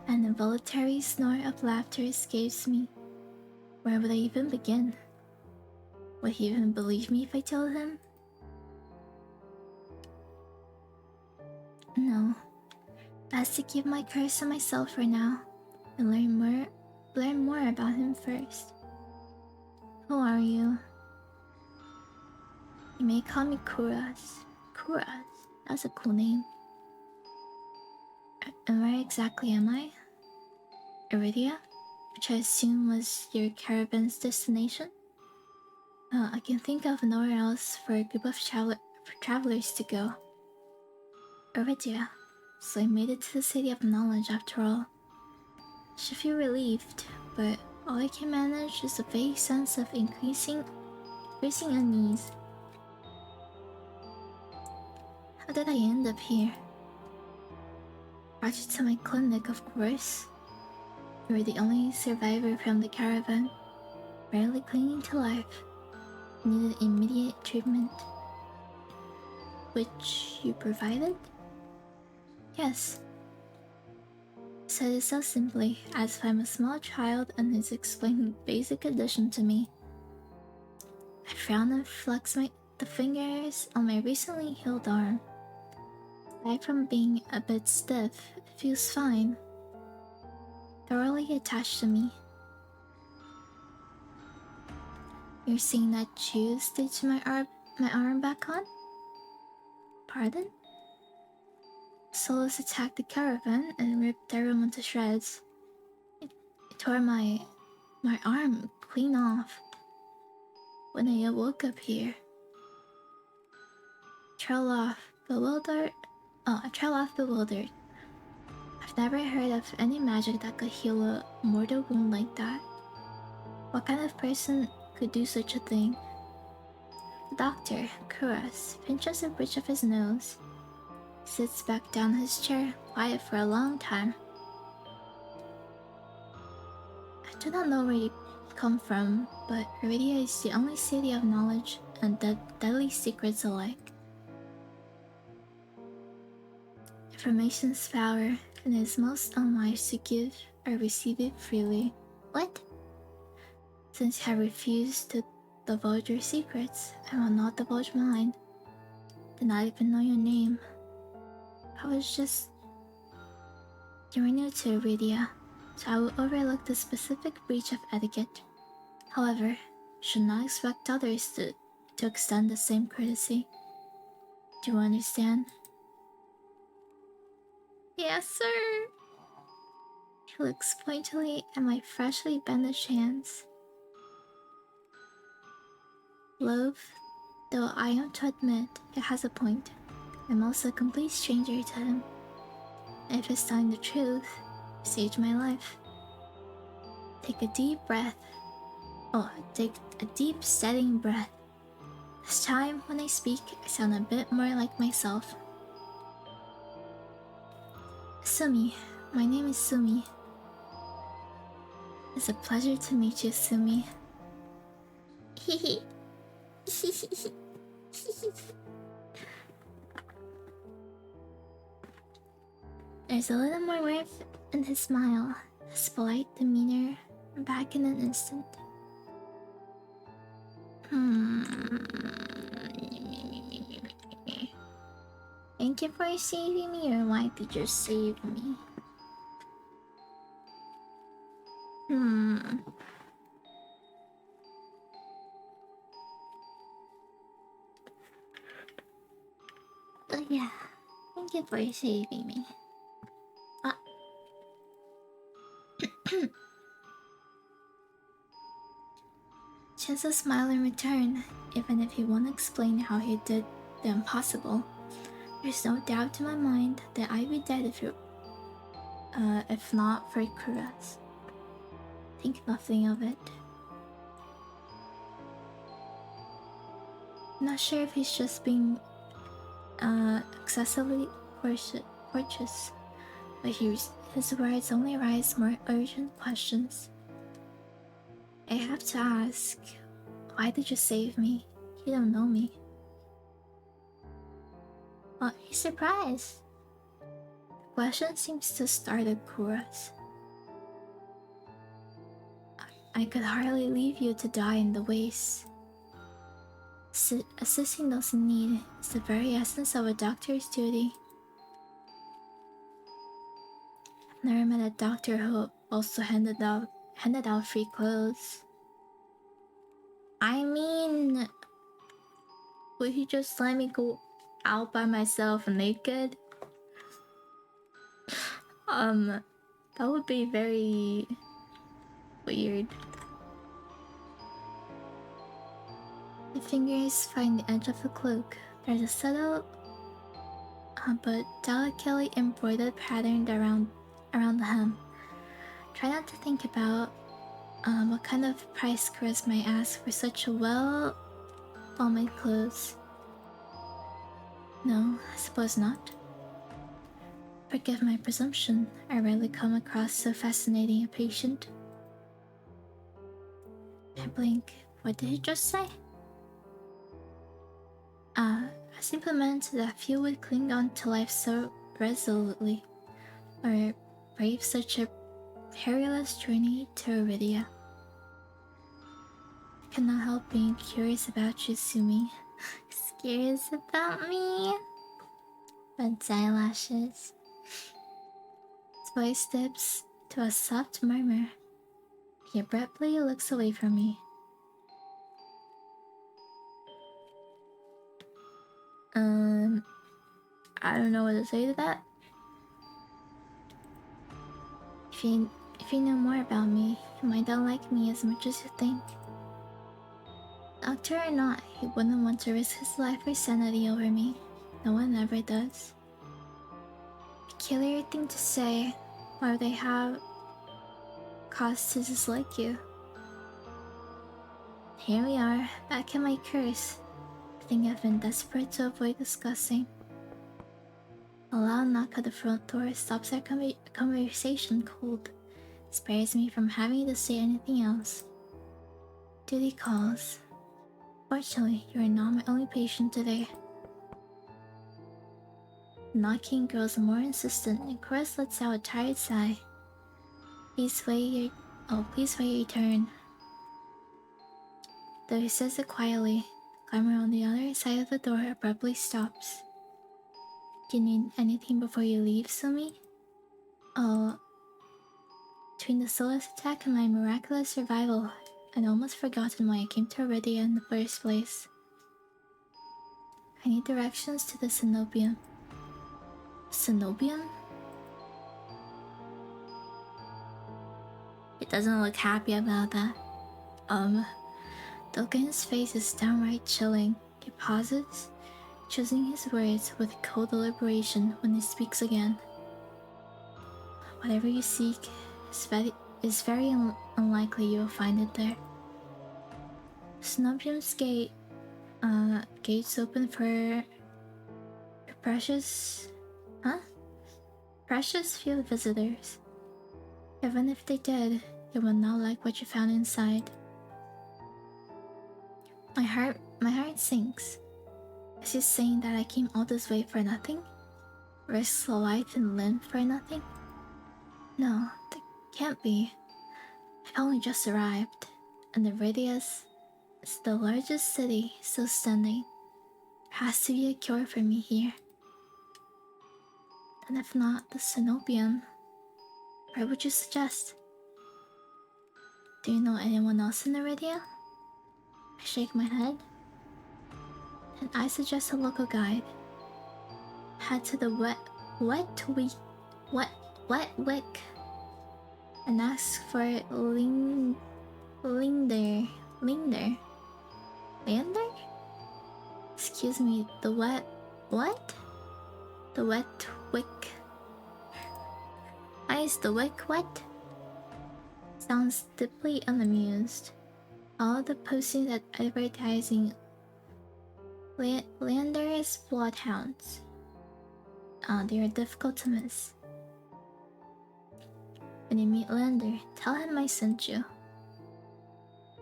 An involuntary snort of laughter escapes me. Where would I even begin? Would he even believe me if I told him? No. Best to keep my curse to myself for now and learn more about him first. Who are you? You may call me Kuras. Kuras? That's a cool name. And where exactly am I? Iridia? Which I assume was your caravan's destination? I can think of nowhere else for a group of travelers to go. Iridia. So I made it to the city of knowledge after all. Should feel relieved, but all I can manage is a vague sense of increasing unease. How did I end up here? Brought you to my clinic, of course. You were the only survivor from the caravan, barely clinging to life. Needed immediate treatment. Which you provided? Yes. Said it so simply, as if I'm a small child and he's explaining basic addition to me. I frown and flex the fingers on my recently healed arm. Aside from being a bit stiff, it feels fine. Thoroughly attached to me. You're saying that you stitched my arm back on? Pardon? Solos attacked the caravan and ripped everyone to shreds. It tore my arm clean off. When I woke up here, trail off bewildered. I've never heard of any magic that could heal a mortal wound like that. What kind of person could do such a thing? The doctor, Kuras, pinches the bridge of his nose. Sits back down in his chair, quiet for a long time. I do not know where you come from, but Iridia is the only city of knowledge and deadly secrets alike. Information's power, and it is most unwise to give or receive it freely. What? Since you have refused to divulge your secrets, I will not divulge mine. Did not even know your name. I was just... You were new to Iridia, so I will overlook the specific breach of etiquette. However, should not expect others to extend the same courtesy. Do you understand? Yes, sir. He looks pointedly at my freshly bandaged hands. Loath, though I am to admit it has a point. I'm also a complete stranger to him. And if he's telling the truth, he saved my life. Take a deep breath. Take a deep, steadying breath. This time, when I speak, I sound a bit more like myself. Sumi. My name is Sumi. It's a pleasure to meet you, Sumi. Hehe. There's a little more warmth in his smile, his polite demeanor back in an instant. Thank you for saving me, or why did you save me? But yeah, thank you for saving me. Just a smile in return, even if he won't explain how he did the impossible. There's no doubt in my mind that I'd be dead if you... if not for Kuras. Think nothing of it. Not sure if he's just being excessively courteous, but his words only raise more urgent questions. I have to ask, why did you save me? You don't know me. Well, he's surprised. The question seems to start at Kuras. I could hardly leave you to die in the waste. Assisting those in need is the very essence of a doctor's duty. I've never met a doctor who also handed out free clothes. I mean, would he just let me go out by myself naked? That would be very weird. My fingers find the edge of the cloak. There's a subtle but delicately embroidered pattern around the hem. Try not to think about what kind of price Chris might ask for such a well-made clothes. No, I suppose not. Forgive my presumption. I rarely come across so fascinating a patient. I blink. What did he just say? I simply meant that few would cling on to life so resolutely, or brave such a perilous journey to Iridia. I cannot help being curious about you, Sumi. Curious about me? But eyelashes. His voice dips to a soft murmur. He abruptly looks away from me. I don't know what to say to that. If you know more about me, you might not like me as much as you think. Doctor or not, he wouldn't want to risk his life or sanity over me. No one ever does. Peculiar thing to say, why would they have cause to dislike you? Here we are, back in my curse. I think I've been desperate to avoid discussing. A loud knock at the front door stops our conversation cold. Spares me from having to say anything else. Duty calls. Fortunately, you are not my only patient today. Knocking grows more insistent, and Chris lets out a tired sigh. Please wait your turn. Though he says it quietly, the climber on the other side of the door abruptly stops. Do you need anything before you leave, Sumi? Oh, between the Solus attack and my miraculous survival, I'd almost forgotten why I came to Iridia in the first place. I need directions to the Cenobium. Cenobium? It doesn't look happy about that. Dogen's face is downright chilling. He pauses, choosing his words with cold deliberation when he speaks again. Whatever you seek is very unlikely you will find it there. Cenobium's gates open for precious few visitors. Even if they did, they would not like what you found inside. My heart sinks. Is he saying that I came all this way for nothing? Risk a life and limb for nothing? No, that can't be. I've only just arrived, and the Iridia's is the largest city still standing. There has to be a cure for me here. And if not the Cenobium, where would you suggest? Do you know anyone else in Iridia? I shake my head. And I suggest a local guide. Head to the wet wick and ask for Linder? Excuse me, the wet what? The wet wick. Why is the wick wet? Sounds deeply unamused. All the postings at advertising Leander's bloodhounds. They are difficult to miss. When you meet Leander, tell him I sent you.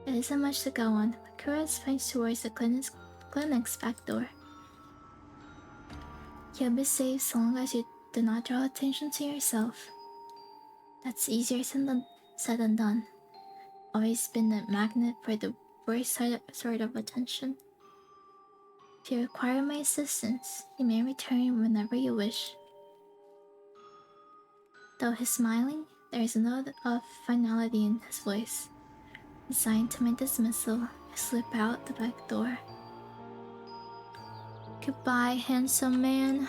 It isn't much to go on, but Kuros points towards the clinic's back door. You'll be safe so long as you do not draw attention to yourself. That's easier said than done. Always been a magnet for the worst sort of attention. If you require my assistance, you may return whenever you wish. Though he's smiling, there is a note of finality in his voice. Resigned to my dismissal, I slip out the back door. Goodbye, handsome man.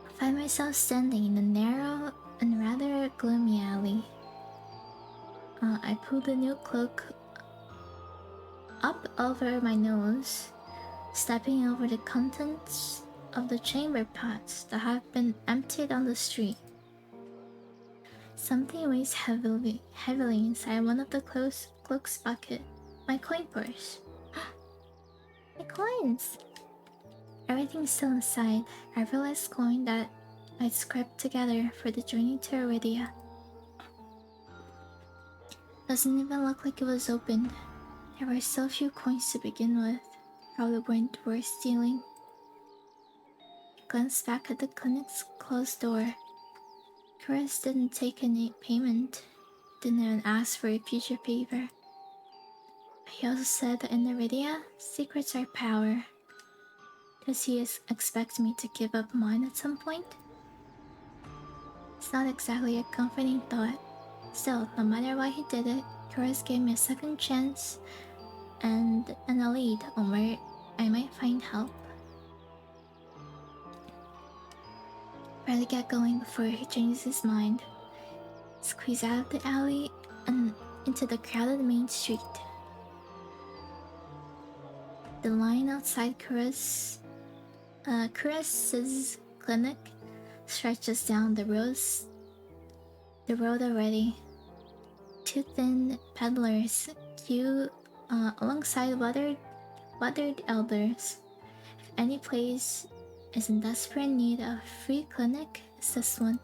I find myself standing in a narrow and rather gloomy alley. I pull the new cloak up over my nose, stepping over the contents of the chamber pots that have been emptied on the street. Something weighs heavily inside one of the cloak's bucket. My coin purse. My coins! Everything's still inside. I realized coin that I'd scraped together for the journey to Iridia. Doesn't even look like it was opened. There were so few coins to begin with. Probably weren't worth stealing. I glanced back at the clinic's closed door. Chris didn't take any payment. Didn't even ask for a future favor. He also said that in Iridia, secrets are power. Does he expect me to give up mine at some point? It's not exactly a comforting thought. Still, no matter why he did it, Chris gave me a second chance and a lead on where I might find help. Better get going before he changes his mind. Squeeze out of the alley and into the crowded main street. The line outside Kuros' clinic stretches down the road already. Two thin peddlers queue alongside weathered elders. If any place is in desperate need of a free clinic, it's this one.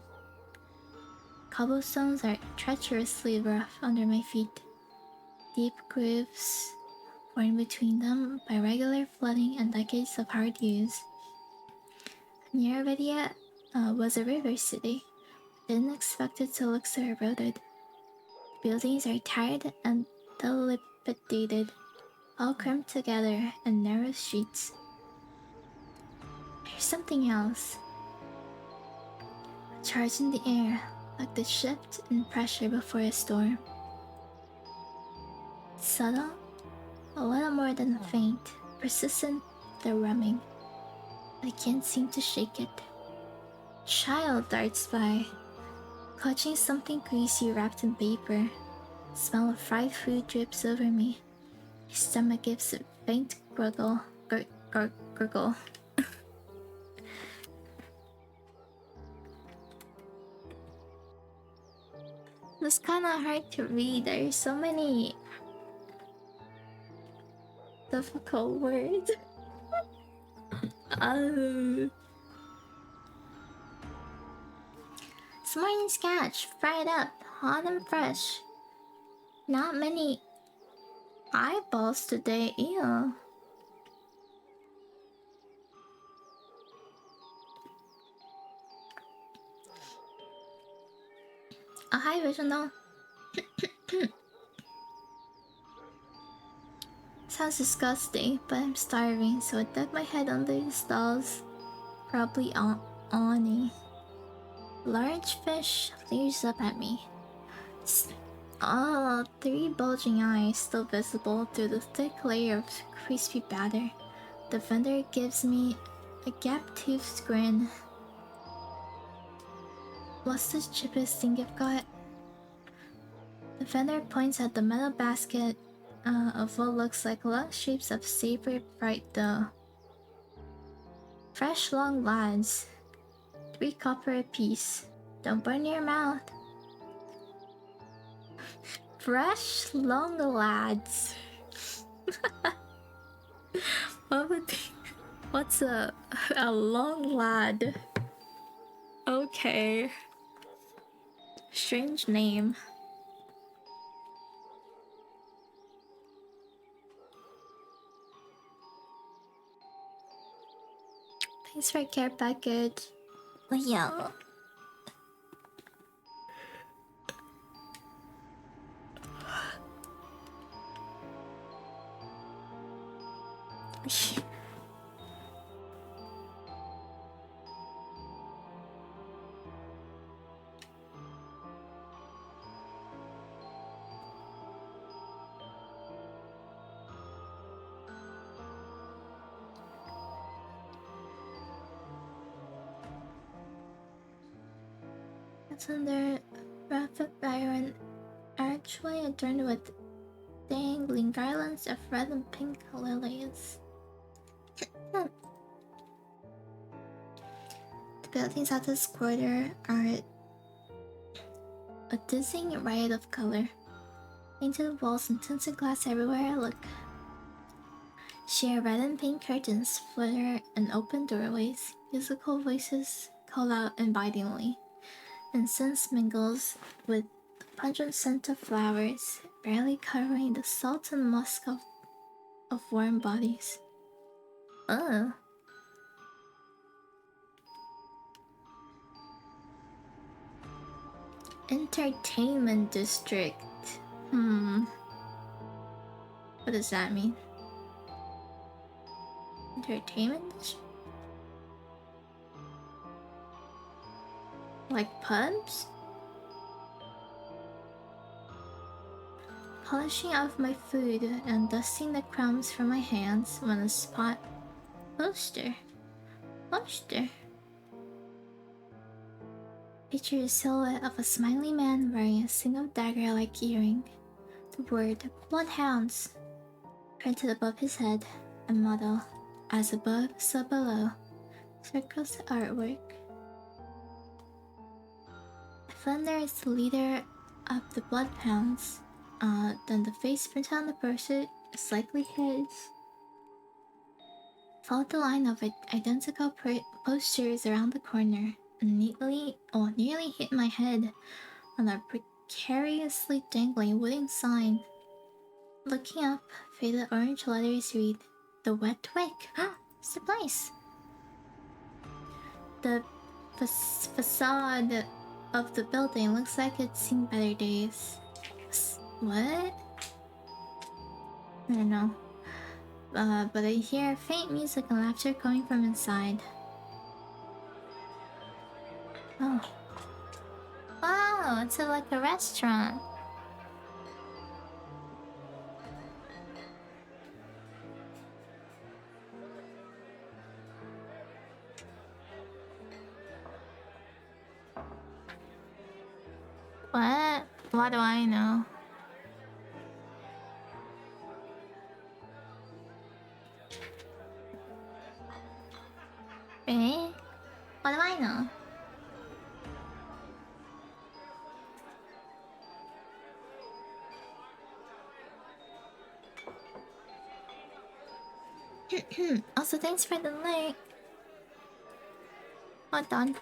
Cobblestones are treacherously rough under my feet. Deep grooves worn between them by regular flooding and decades of hard use. Near Iridia was a river city. Didn't expect it to look so eroded. Buildings are tired and dilapidated, all cramped together in narrow streets. There's something else. A charge in the air, like the shift in pressure before a storm. Subtle, a little more than faint, persistent, the rumming. I can't seem to shake it. Child darts by, clutching something greasy wrapped in paper. Smell of fried food drips over me. My stomach gives a faint gurgle. Gurgle. It's kinda hard to read. There's so many difficult words. This morning's catch, fried up, hot and fresh. Not many eyeballs today, ew. Oh, hi, Reginald. Sounds disgusting, but I'm starving, so I dug my head under the stalls. Probably awning. Large fish leers up at me. Three bulging eyes still visible through the thick layer of crispy batter. The vendor gives me a gap-toothed grin. What's the cheapest thing you've got? The vendor points at the metal basket of what looks like long strips of savory bright dough. Fresh long lads. 3 copper apiece. Don't burn your mouth. Fresh long lads. What would be... What's a long lad? Okay. Strange name. Thanks for care package. Yeah. It's under rapid iron archway adorned with dangling garlands of red and pink lilies. The buildings at this quarter are a dizzying riot of color. Painted walls and tinted glass everywhere I look. Sheer red and pink curtains flutter in open doorways. Musical voices call out invitingly. Incense mingles with the pungent scent of flowers, barely covering the salt and musk of warm bodies. Ugh. Entertainment district. What does that mean? Entertainment district? Like pubs? Polishing off my food and dusting the crumbs from my hands when I spot poster. Picture the silhouette of a smiley man wearing a single dagger-like earring. The word Bloodhounds printed above his head, a motto, as above, so below, circles the artwork. Thunder is the leader of the Bloodhounds. Then the face printed on the poster is likely his. Followed the line of identical posters around the corner and nearly hit my head on a precariously dangling wooden sign. Looking up, faded orange letters read, "The Wet Wick." It's the place. The facade of the building looks like it's seen better days. What? I don't know. But I hear faint music and laughter coming from inside. Oh. Wow, it's like a restaurant. What? What do I know? Really? What do I know? Also, thanks for the like. Hold on.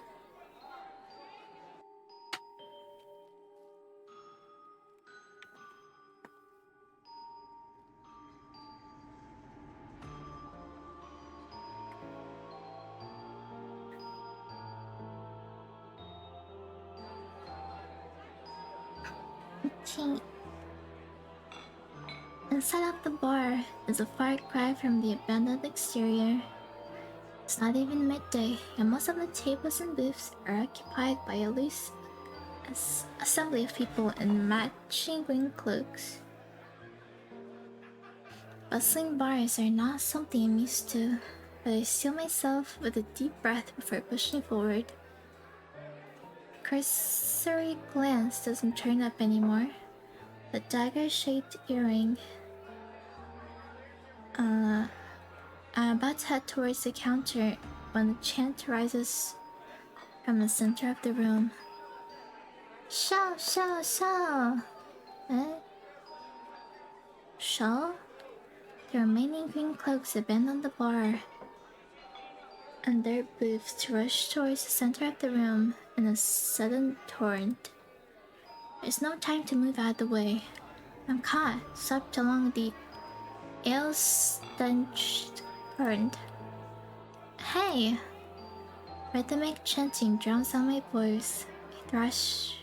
Okay. Inside of the bar is a far cry from the abandoned exterior. It's not even midday, and most of the tables and booths are occupied by a loose assembly of people in matching green cloaks. Bustling bars are not something I'm used to, but I seal myself with a deep breath before pushing forward. Cursory glance doesn't turn up anymore. The dagger-shaped earring. I'm about to head towards the counter when the chant rises from the center of the room. Show, show, show! Eh? Show? The remaining green cloaks abandoned the bar, and their booths rushed towards the center of the room in a sudden torrent. There's no time to move out of the way. I'm caught, swept along the ale-stenched current. Hey! Rhythmic chanting drowns out my voice. I thrash,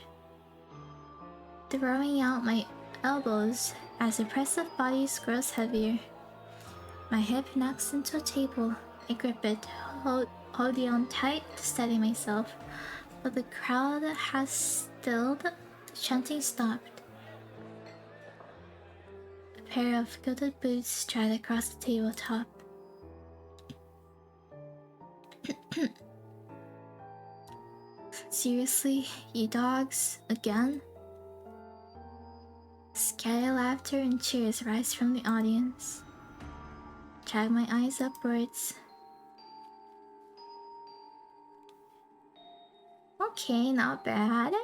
throwing out my elbows as the press of bodies grows heavier. My hip knocks into a table. I grip it, holding on tight to steady myself. But the crowd has stilled. The chanting stopped. A pair of gilded boots stride across the tabletop. Seriously, you dogs, again? Scary laughter and cheers rise from the audience. Drag my eyes upwards. Okay, not bad.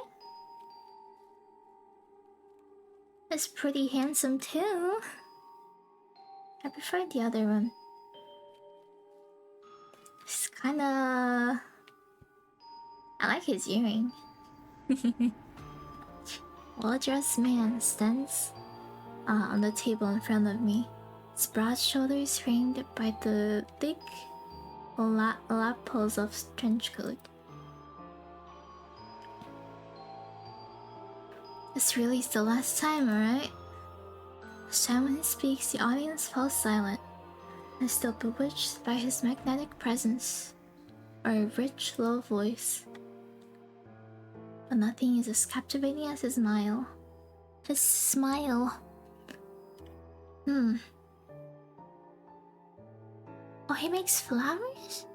It's pretty handsome too. I prefer the other one. It's kinda... I like his earring. Well-dressed man stands on the table in front of me. His broad shoulders framed by the thick lapels of trench coat. This really is the last time, alright? This time when he speaks, the audience falls silent. I'm still bewitched by his magnetic presence, or a rich, low voice. But nothing is as captivating as his smile. His smile. Oh, he makes flowers?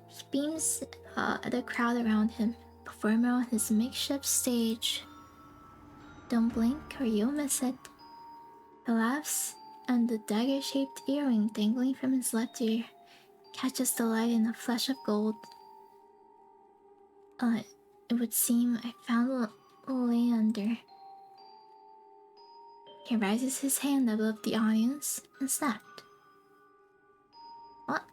He beams at the crowd around him, performer on his makeshift stage. Don't blink or you'll miss it. He laughs, and the dagger-shaped earring dangling from his left ear catches the light in a flash of gold. It would seem I found Leander. He raises his hand above the audience and snapped. What?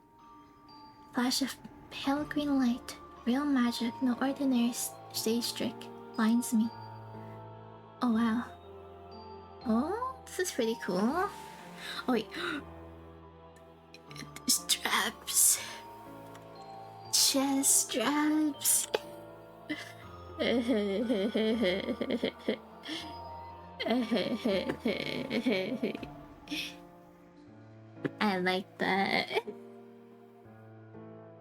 Flash of pale green light, real magic, no ordinary stage trick, blinds me. Oh wow. Oh, this is pretty cool. Oh wait. Straps. Chest straps. I like that.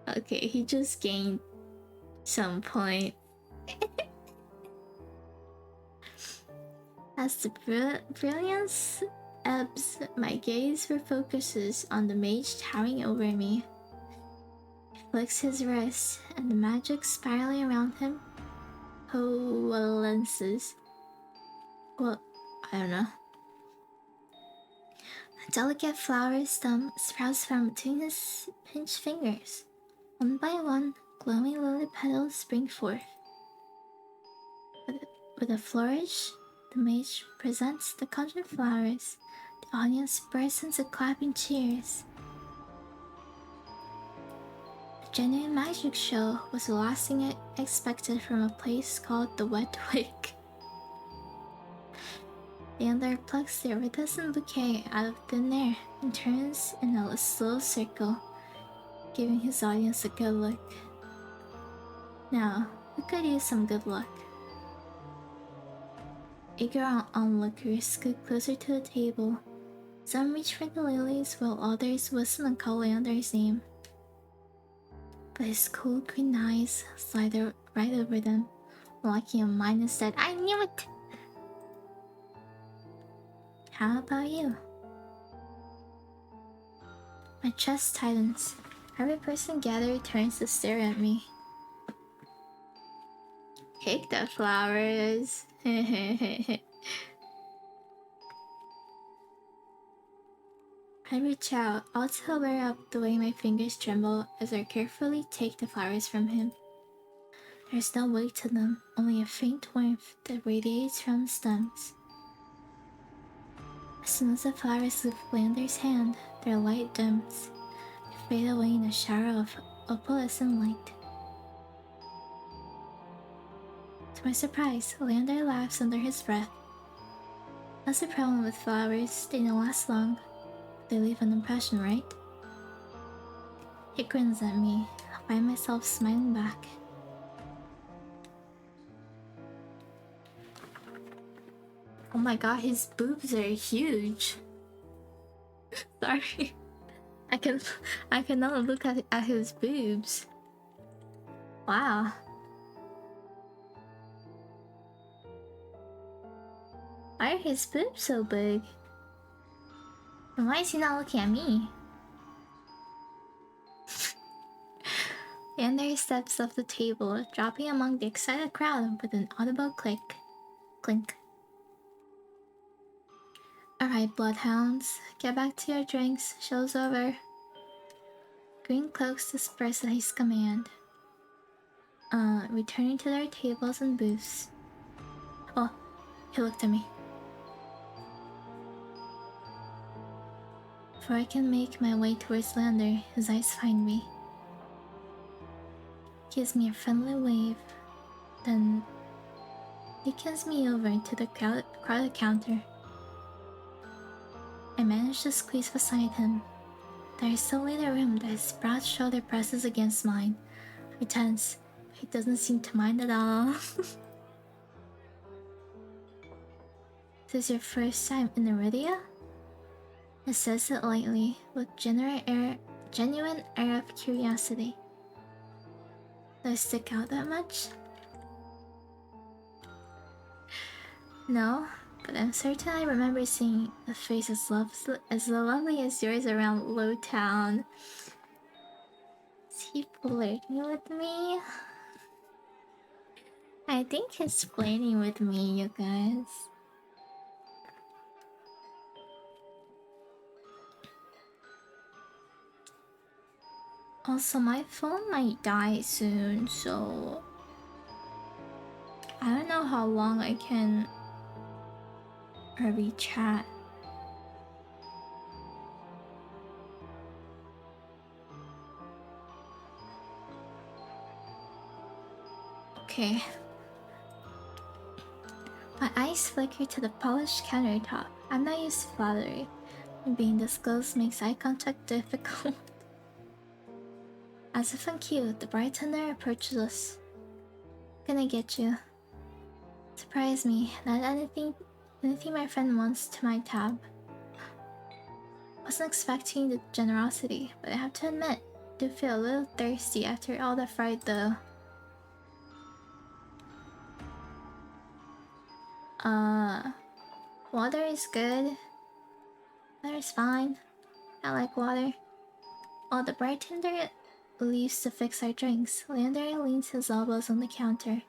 Okay, he just gained some point. As the brilliance ebbs, my gaze refocuses on the mage towering over me. He flicks his wrist, and the magic spiraling around him coalesces. Well, I don't know. A delicate flower stem sprouts from between his pinched fingers. One by one, glowing lily petals spring forth. With a flourish, the mage presents the conjured flowers. The audience bursts into clapping cheers. A genuine magic show was the last thing I expected from a place called the Wet Wig. Leander plucks the iridescent bouquet out of thin air and turns in a slow circle, giving his audience a good look. Now, who could use some good luck? Eager onlookers scoot closer to the table. Some reach for the lilies while others whistle and call Leander's name. But his cool green eyes slide right over them, unlocking a mind instead. I knew it! How about you? My chest tightens. Every person gathered turns to stare at me. Take the flowers. I reach out, all to aware of the way my fingers tremble as I carefully take the flowers from him. There's no weight to them, only a faint warmth that radiates from the stems. As soon as the flowers leave Leander's hand, their light dims. They fade away in a shower of opalescent light. To my surprise, Leander laughs under his breath. That's the problem with flowers, they don't last long. They leave an impression, right? He grins at me. I find myself smiling back. Oh my god, his boobs are huge. Sorry. I cannot look at his boobs. Wow. Why are his boobs so big? And why is he not looking at me? Leander steps off the table, dropping among the excited crowd with an audible click. Clink. Alright, bloodhounds, get back to your drinks. Show's over. Green cloaks disperse at his command. Returning to their tables and booths. Oh, he looked at me. Before I can make my way towards Leander, his eyes find me. Gives me a friendly wave, then beckons me over to the crowded counter. I manage to squeeze beside him. There is so little room that his broad shoulder presses against mine. I tense. He doesn't seem to mind at all. This is your first time in Iridia? He says it lightly, with genuine air of curiosity. Does I stick out that much? No, but I'm certain I remember seeing a face as lovely as yours around Lowtown. Is he flirting with me? I think he's flirting with me, you guys. Also, my phone might die soon, so I don't know how long I can chat. Okay. My eyes flicker to the polished countertop. I'm not used to flattery, and being this close makes eye contact difficult. As if on cue, the bartender approaches us. Gonna get you. Surprise me, not anything my friend wants to my tab. Wasn't expecting the generosity, but I have to admit, do feel a little thirsty after all the fried dough. Water is good. Water is fine. I like water. While the bartender leaves to fix our drinks, Leander leans his elbows on the counter,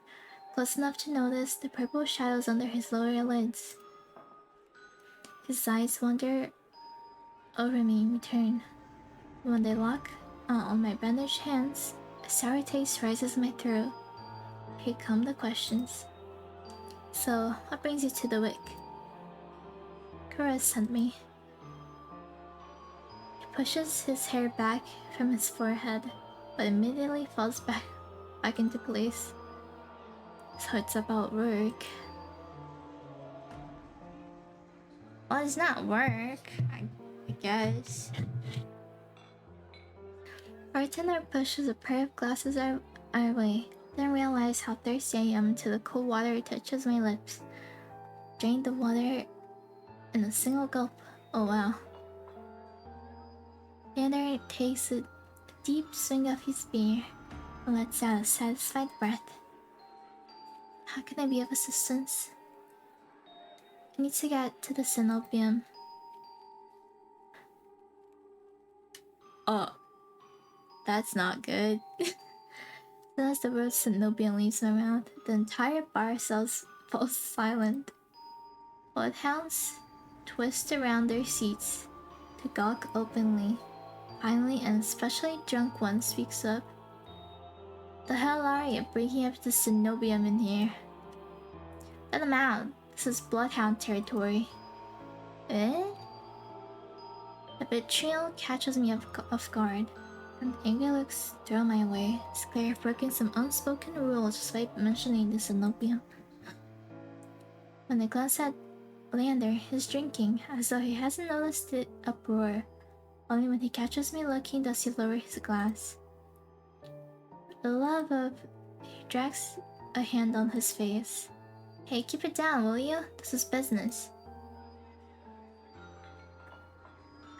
close enough to notice the purple shadows under his lower lids. His eyes wander over me in return. When they lock on my bandaged hands, a sour taste rises in my throat. Here come the questions. So, what brings you to the wick? Kura sent me. He pushes his hair back from his forehead, but immediately falls back into place. So it's about work. Well, it's not work, I guess. Bartender pushes a pair of glasses our way, then realize how thirsty I am until the cold water touches my lips. Drain the water in a single gulp. Oh wow. Leander takes a deep swing of his beer and lets out a satisfied breath. How can I be of assistance? I need to get to the Cenobium. Oh, that's not good. As soon as the word Cenobium leaves my mouth, the entire bar falls silent. Bloodhounds twist around their seats to gawk openly. Finally, an especially drunk one speaks up. The hell are you breaking up the cenobium in here? Let him out. This is bloodhound territory. Eh? The betrayal catches me off guard. An angry looks throw my way. It's clear I've broken some unspoken rules just by mentioning the cenobium. When I glance at Leander, he's drinking, as though he hasn't noticed the uproar. Only when he catches me looking does he lower his glass. The love of... He drags a hand on his face. Hey, keep it down, will you? This is business.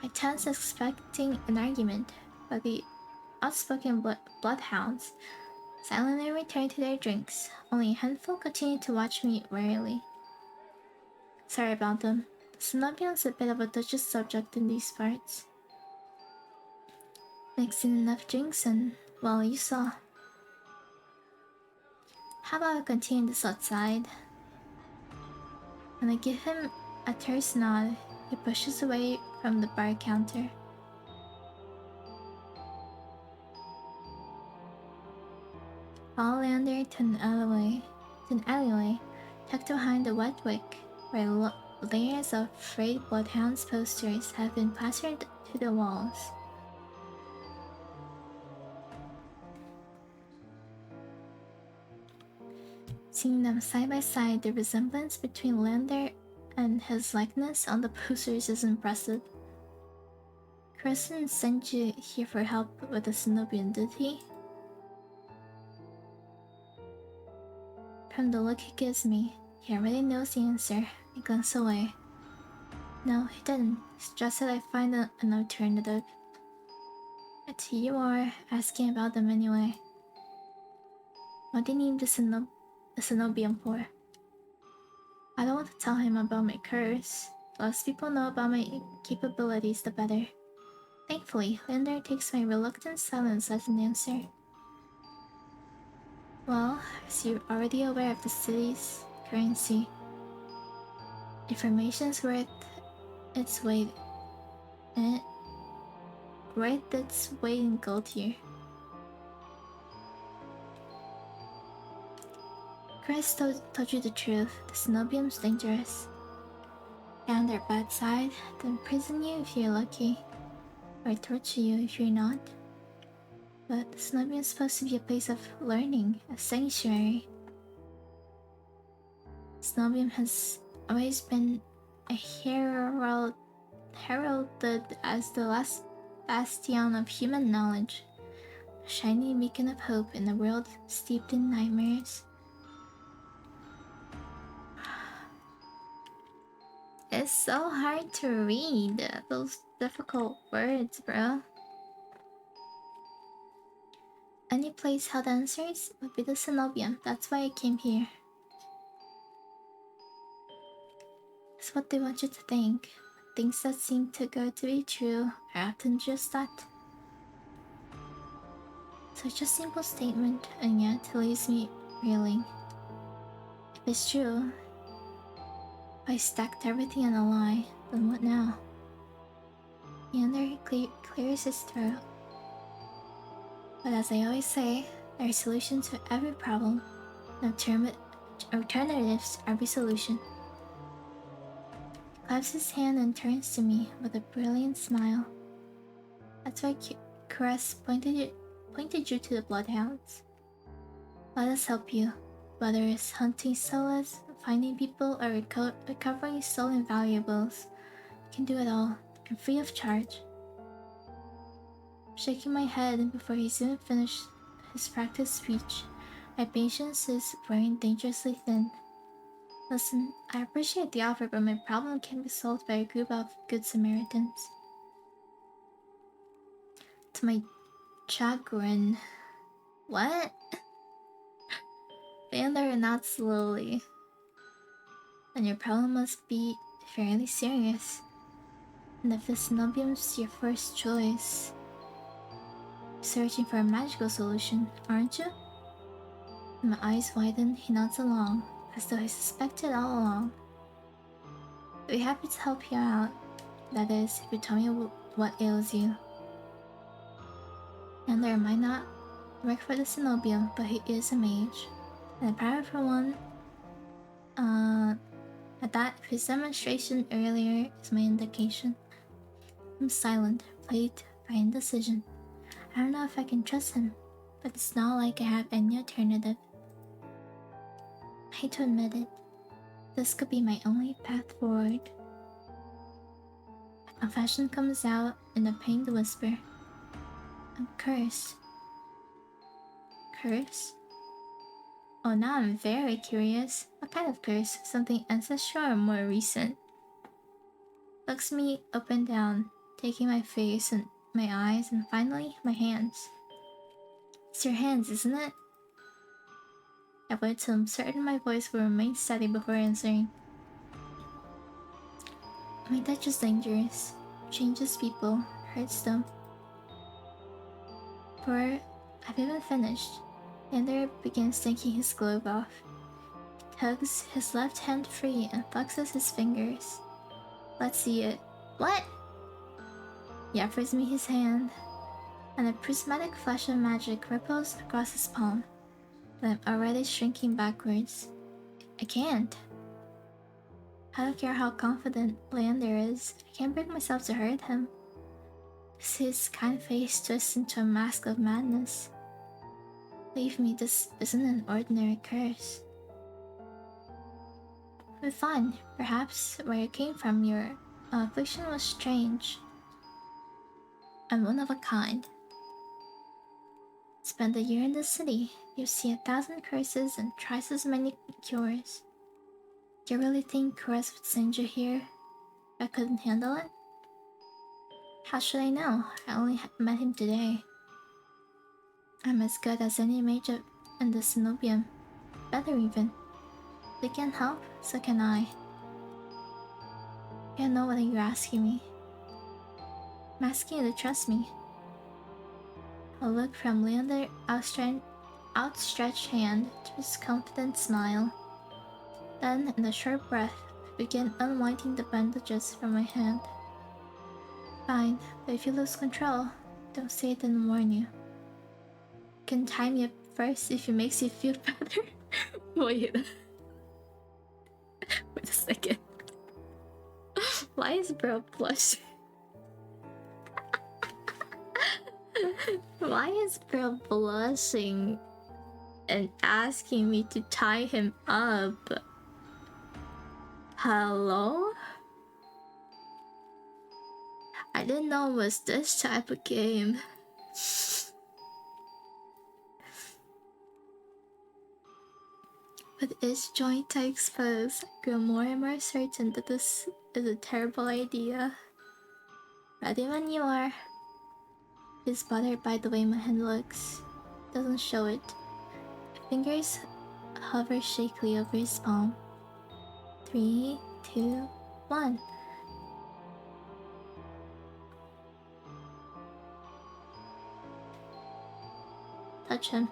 I tense, expecting an argument, but the outspoken bloodhounds silently return to their drinks. Only a handful continue to watch me warily. Sorry about them. The cenobium's a bit of a touchy subject in these parts. Mixed in enough drinks and, well, you saw. How about I continue this outside? When I give him a terse nod, he pushes away from the bar counter. Follow Leander to an alleyway tucked behind the wet wick, where layers of frayed bloodhounds posters have been plastered to the walls. Seeing them side by side, the resemblance between Leander and his likeness on the posters is impressive. Kristen sent you here for help with the cenobium, did he? From the look he gives me, he already knows the answer. I glance away. No, he didn't. He suggested I find an alternative. It's you are asking about them anyway. What do you need the cenobium for? I don't want to tell him about my curse. The less people know about my capabilities, the better. Thankfully, Linder takes my reluctant silence as an answer. Well, as you're already aware of the city's currency, information's worth its weight. Worth its weight in gold here. Chris told you the truth. The cenobium's dangerous. Down their bad side, they'll imprison you if you're lucky, or torture you if you're not. But the cenobium's supposed to be a place of learning, a sanctuary. Cenobium has always been a heralded as the last bastion of human knowledge, a shining beacon of hope in a world steeped in nightmares. It's so hard to read those difficult words, bro. Any place held answers would be the cenobium. That's why I came here. It's what they want you to think. Things that seem too good to be true are often just that. Such a simple statement, and yet it leaves me reeling. If it's true, if I stacked everything on a lie, then what now? Leander clears his throat. But as I always say, there are solutions to every problem, and alternatives to every solution. He claps his hand and turns to me with a brilliant smile. That's why Caress pointed you to the bloodhounds. Let us help you, whether it's hunting Solas, finding people, or recovering stolen valuables. You can do it all, and free of charge. Shaking my head before he's even finished his practice speech, my patience is wearing dangerously thin. Listen, I appreciate the offer, but my problem can be solved by a group of good Samaritans. To my chagrin. What? Leander nods slowly. Then your problem must be fairly serious. And if the cenobium's your first choice, searching for a magical solution, aren't you? And my eyes widen, he nods along, as though he suspected all along. I'd be happy to help you out. That is, if you tell me what ails you. And there might not I work for the Cenobium, but he is a mage. And a pirate for one. At that, his demonstration earlier is my indication. I'm silent, plagued by indecision. I don't know if I can trust him, but it's not like I have any alternative. I hate to admit it. This could be my only path forward. A confession comes out in a pained whisper. I'm cursed. Curse? Oh, now I'm very curious. What kind of curse? Something ancestral or more recent? Looks me up and down, taking my face and my eyes and finally my hands. It's your hands, isn't it? I wait till I'm certain my voice will remain steady before answering. My touch is dangerous. Changes people, hurts them. Before I've even finished, Leander begins taking his glove off. He tugs his left hand free and flexes his fingers. Let's see it. What? He offers me his hand, and a prismatic flash of magic ripples across his palm. But I'm already shrinking backwards. I can't. I don't care how confident Leander is. I can't bring myself to hurt him. His kind face twists into a mask of madness. Believe me, this isn't an ordinary curse. But fine, perhaps where you came from, your affliction was strange. And one of a kind. Spend a year in the city, you see 1,000 curses and twice as many cures. Do you really think Chris would send you here? I couldn't handle it? How should I know? I only met him today. I'm as good as any mage in the Cenobium. Better even. They can help, so can I. You know what you're asking me. I'm asking you to trust me. A look from Leander's outstretched hand to his confident smile. Then, in a short breath, I begin unwinding the bandages from my hand. Fine, but if you lose control, don't say I didn't warn you. You can tie me up first if it makes you feel better. Wait. Wait a second. Why is bro blushing? Why is bro blushing and asking me to tie him up? Hello? I didn't know it was this type of game. With each joint I expose, I grow more and more certain that this is a terrible idea. Ready when you are. He's bothered by the way my hand looks. Doesn't show it. My fingers hover shakily over his palm. 3, 2, 1. Touch him.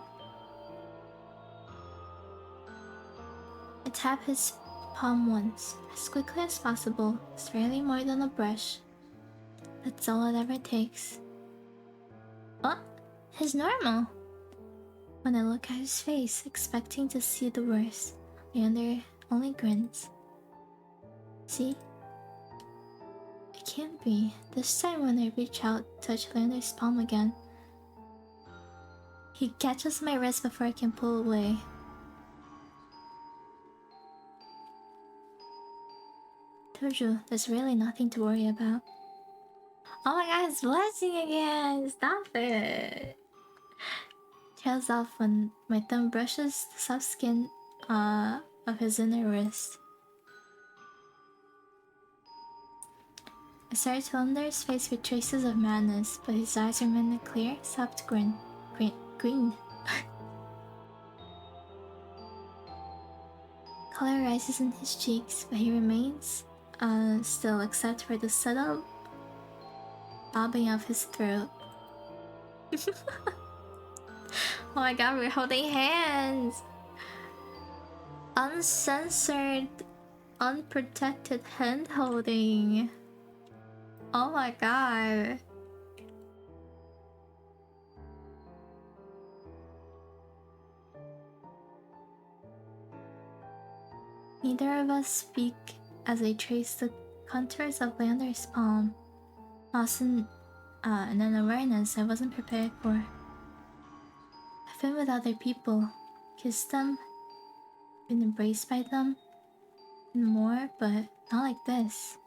I tap his palm once, as quickly as possible. It's rarely more than a brush. That's all it ever takes. Oh, he's normal. When I look at his face, expecting to see the worst, Leander only grins. See? It can't be. This time when I reach out, touch Leander's palm again. He catches my wrist before I can pull away. Told you, there's really nothing to worry about. Oh my god, it's blushing again! Stop it! Tails off when my thumb brushes the soft skin of his inner wrist. I start to under his face with traces of madness, but his eyes remain a clear, soft green. Color rises in his cheeks, but he remains still except for the subtle bobbing of his throat. Oh my god, we're holding hands! Uncensored, unprotected hand holding. Oh my god. Neither of us speak as I trace the contours of Leander's palm, lost in an awareness I wasn't prepared for. I've been with other people, kissed them, been embraced by them, and more, but not like this.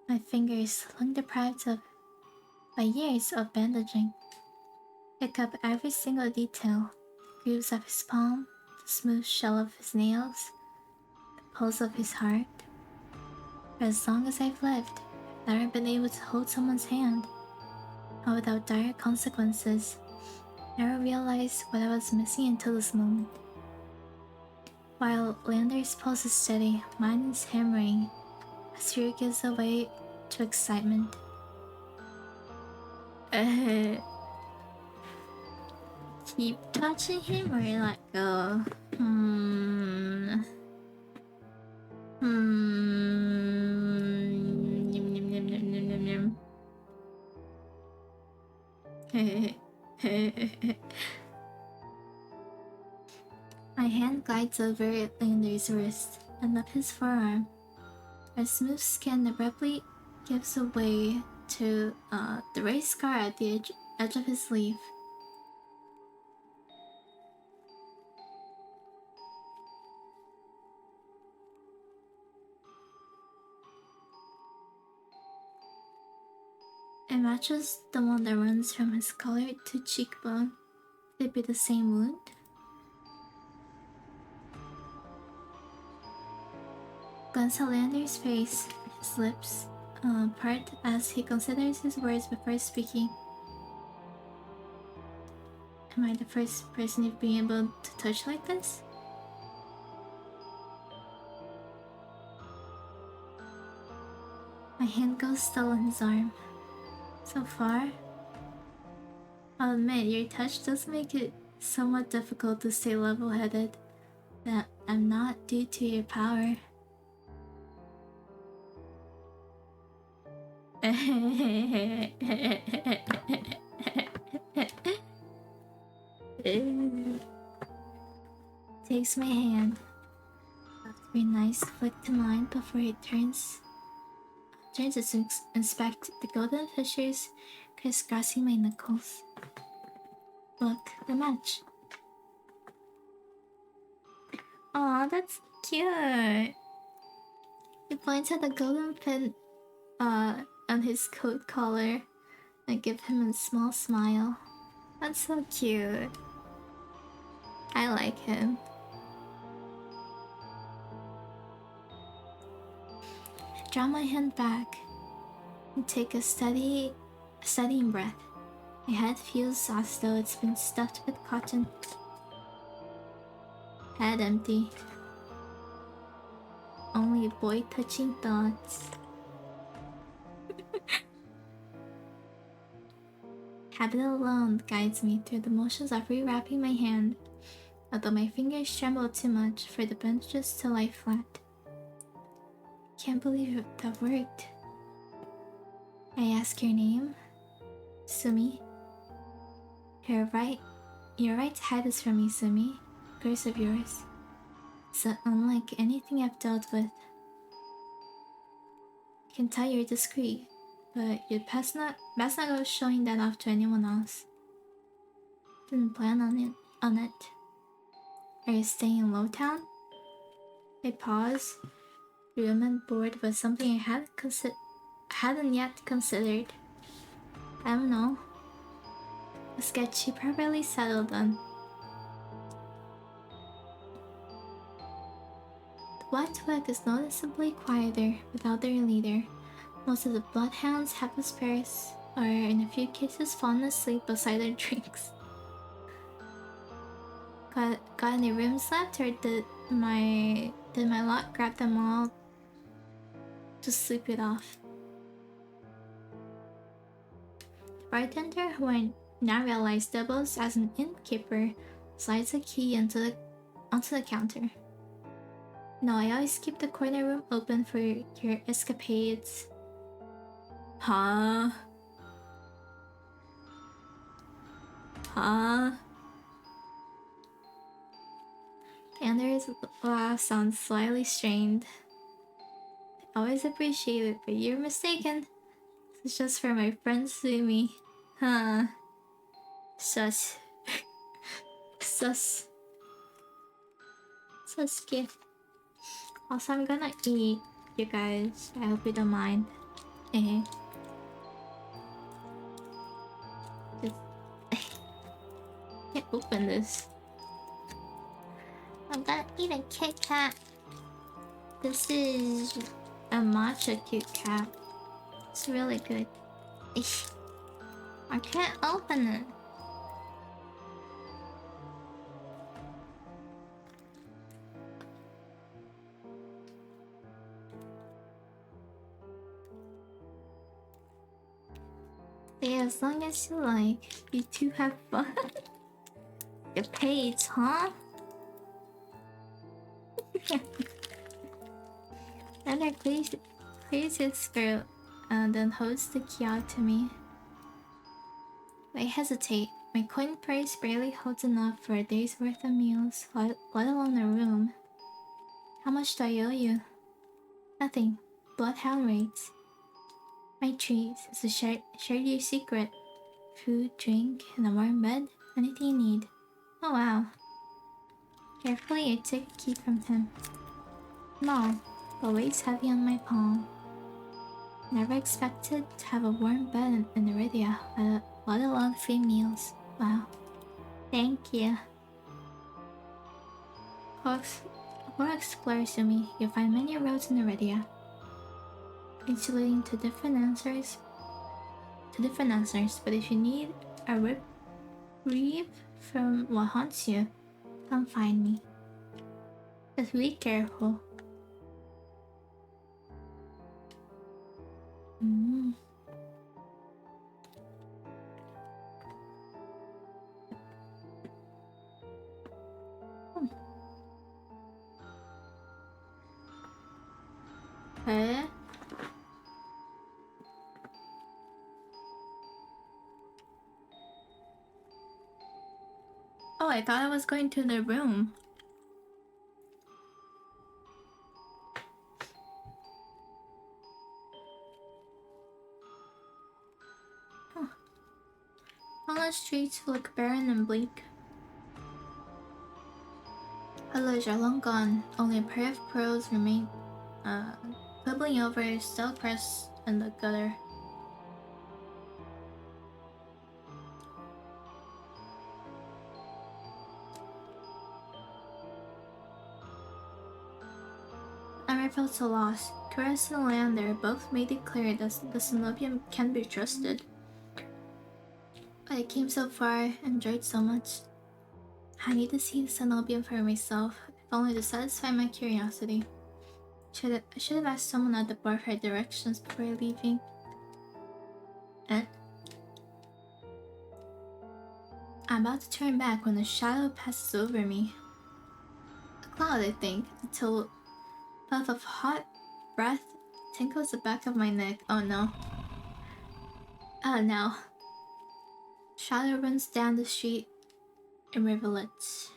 My fingers, long deprived of by years of bandaging, pick up every single detail: grooves of his palm, the smooth shell of his nails, the pulse of his heart. For as long as I've lived, I've never been able to hold someone's hand, not without dire consequences. Never realized what I was missing until this moment. While Lander's pulse is steady, mine is hammering as fear gives way to excitement. Keep touching him or let go? Yum, yum, yum, yum, yum, yum, yum. My hand glides over Lander's wrist and up his forearm. Our smooth skin abruptly gives way to the raised scar at the edge of his sleeve. It matches the one that runs from his collar to cheekbone. Could it be the same wound? Glance at Lander's face, his lips part as he considers his words before speaking. Am I the first person you've been able to touch like this? My hand goes still on his arm. So far, I'll admit your touch does make it somewhat difficult to stay level-headed. That I'm not due to your power. Takes my hand. Very nice flick to mine before he turns to inspect the golden fissures crisscrossing my knuckles. Look, the match. Aw, that's cute. He points at the golden pin on his coat collar. I give him a small smile. That's so cute. I like him. I draw my hand back and take a steadying breath. My head feels as though it's been stuffed with cotton. Head empty. Only boy-touching thoughts. Habit alone guides me through the motions of rewrapping my hand, although my fingers tremble too much for the bandages to lie flat. Can't believe that worked. I ask your name, Sumi. You're right to hide this from me, Sumi. Curse of yours. It's unlike anything I've dealt with. I can tell you're discreet, but you'd best not go showing that off to anyone else. Didn't plan on it. Are you staying in Lowtown? I pause, grim and bored with something I hadn't yet considered. I don't know. Let's get you properly settled then. The Black Twig is noticeably quieter without their leader. Most of the bloodhounds have dispersed, or in a few cases fallen asleep beside their drinks. Got any rooms left, or did my lot grab them all to sleep it off? The bartender, who I now realize doubles as an innkeeper, slides a key onto the counter. No, I always keep the corner room open for your escapades. Huh? Andrew's laugh sounds slightly strained. I always appreciate it, but you're mistaken. It's just for my friend Sumi. Huh. Sus. Sus. Sus Also, I'm gonna eat, you guys. I hope you don't mind. Eh. Just can't open this. I'm gonna eat a Kit Kat. This is a matcha Kit Kat. It's really good. Eesh. I can't open it. Yeah, as long as you like, you two have fun. Get paid, huh? And I please his skirt and then holds the key out to me. I hesitate. My coin purse barely holds enough for a day's worth of meals, let alone a room. How much do I owe you? Nothing. Bloodhound rates. My treat is to share your secret. Food, drink, and a warm bed. Anything you need. Oh wow. Carefully, I take a key from him. Small, but weighs heavy on my palm. Never expected to have a warm bed in Iridia, let alone free meals. Wow. Thank you. For explorers to me, you'll find many roads in Iridia, each leading to different answers. But if you need a reprieve from what haunts you, come find me. Just be careful. Okay. Oh, I thought I was going to the room. Huh. All the streets look barren and bleak. Others are long gone. Only a pair of crows remain, quibbling over stale crusts in the gutter. I never felt so lost. Caress and Leander both made it clear that the Cenobium can be trusted. I came so far, enjoyed so much. I need to see the Cenobium for myself, if only to satisfy my curiosity. I should have asked someone at the bar for directions before leaving. I'm about to turn back when a shadow passes over me. A cloud, I think, until a puff of hot breath tinkles the back of my neck. Oh no. Oh no. Shadow runs down the street in rivulets.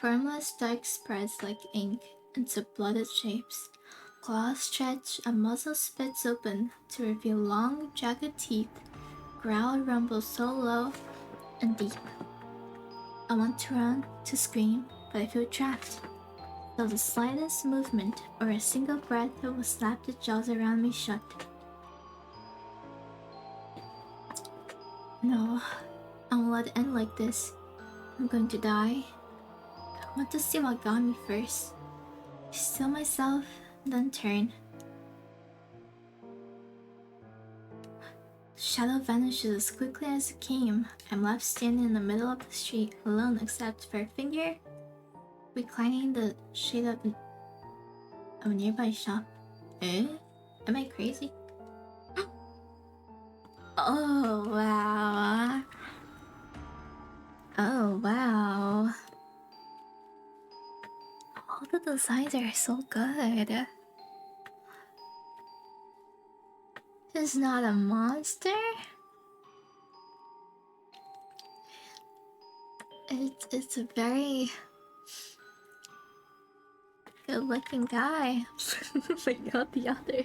Formless dark spreads like ink into blooded shapes. Claws stretch, a muzzle spits open to reveal long, jagged teeth. Growl rumbles so low and deep. I want to run, to scream, but I feel trapped. Though the slightest movement or a single breath will slap the jaws around me shut. No, I won't let it end like this. I'm going to die. I want to see what got me first. Still myself, then turn. The shadow vanishes as quickly as it came. I'm left standing in the middle of the street, alone except for a figure reclining in the shade of a nearby shop. Eh? Am I crazy? Oh wow. Oh wow. All the designs are so good. It's not a monster? It's a very Good looking guy. Like not the other.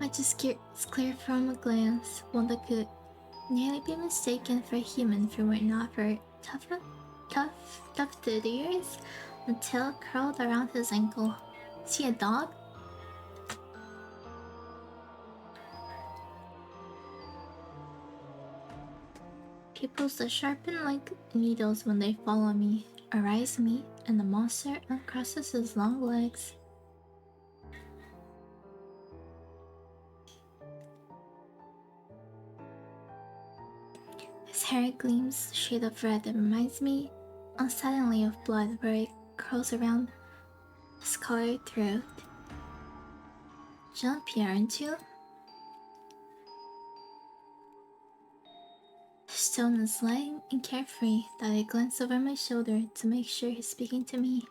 I just clear from a glance one that could nearly be mistaken for a human if it were not for tufted ears and tail curled around his ankle. Is he a dog? Pupils that sharpen like needles when they follow me, arise me, and the monster uncrosses his long legs. His hair gleams a shade of red that reminds me unsettlingly of blood where it curls around his colored throat. Jumpy, aren't you? His tone is light and carefree that I glance over my shoulder to make sure he's speaking to me.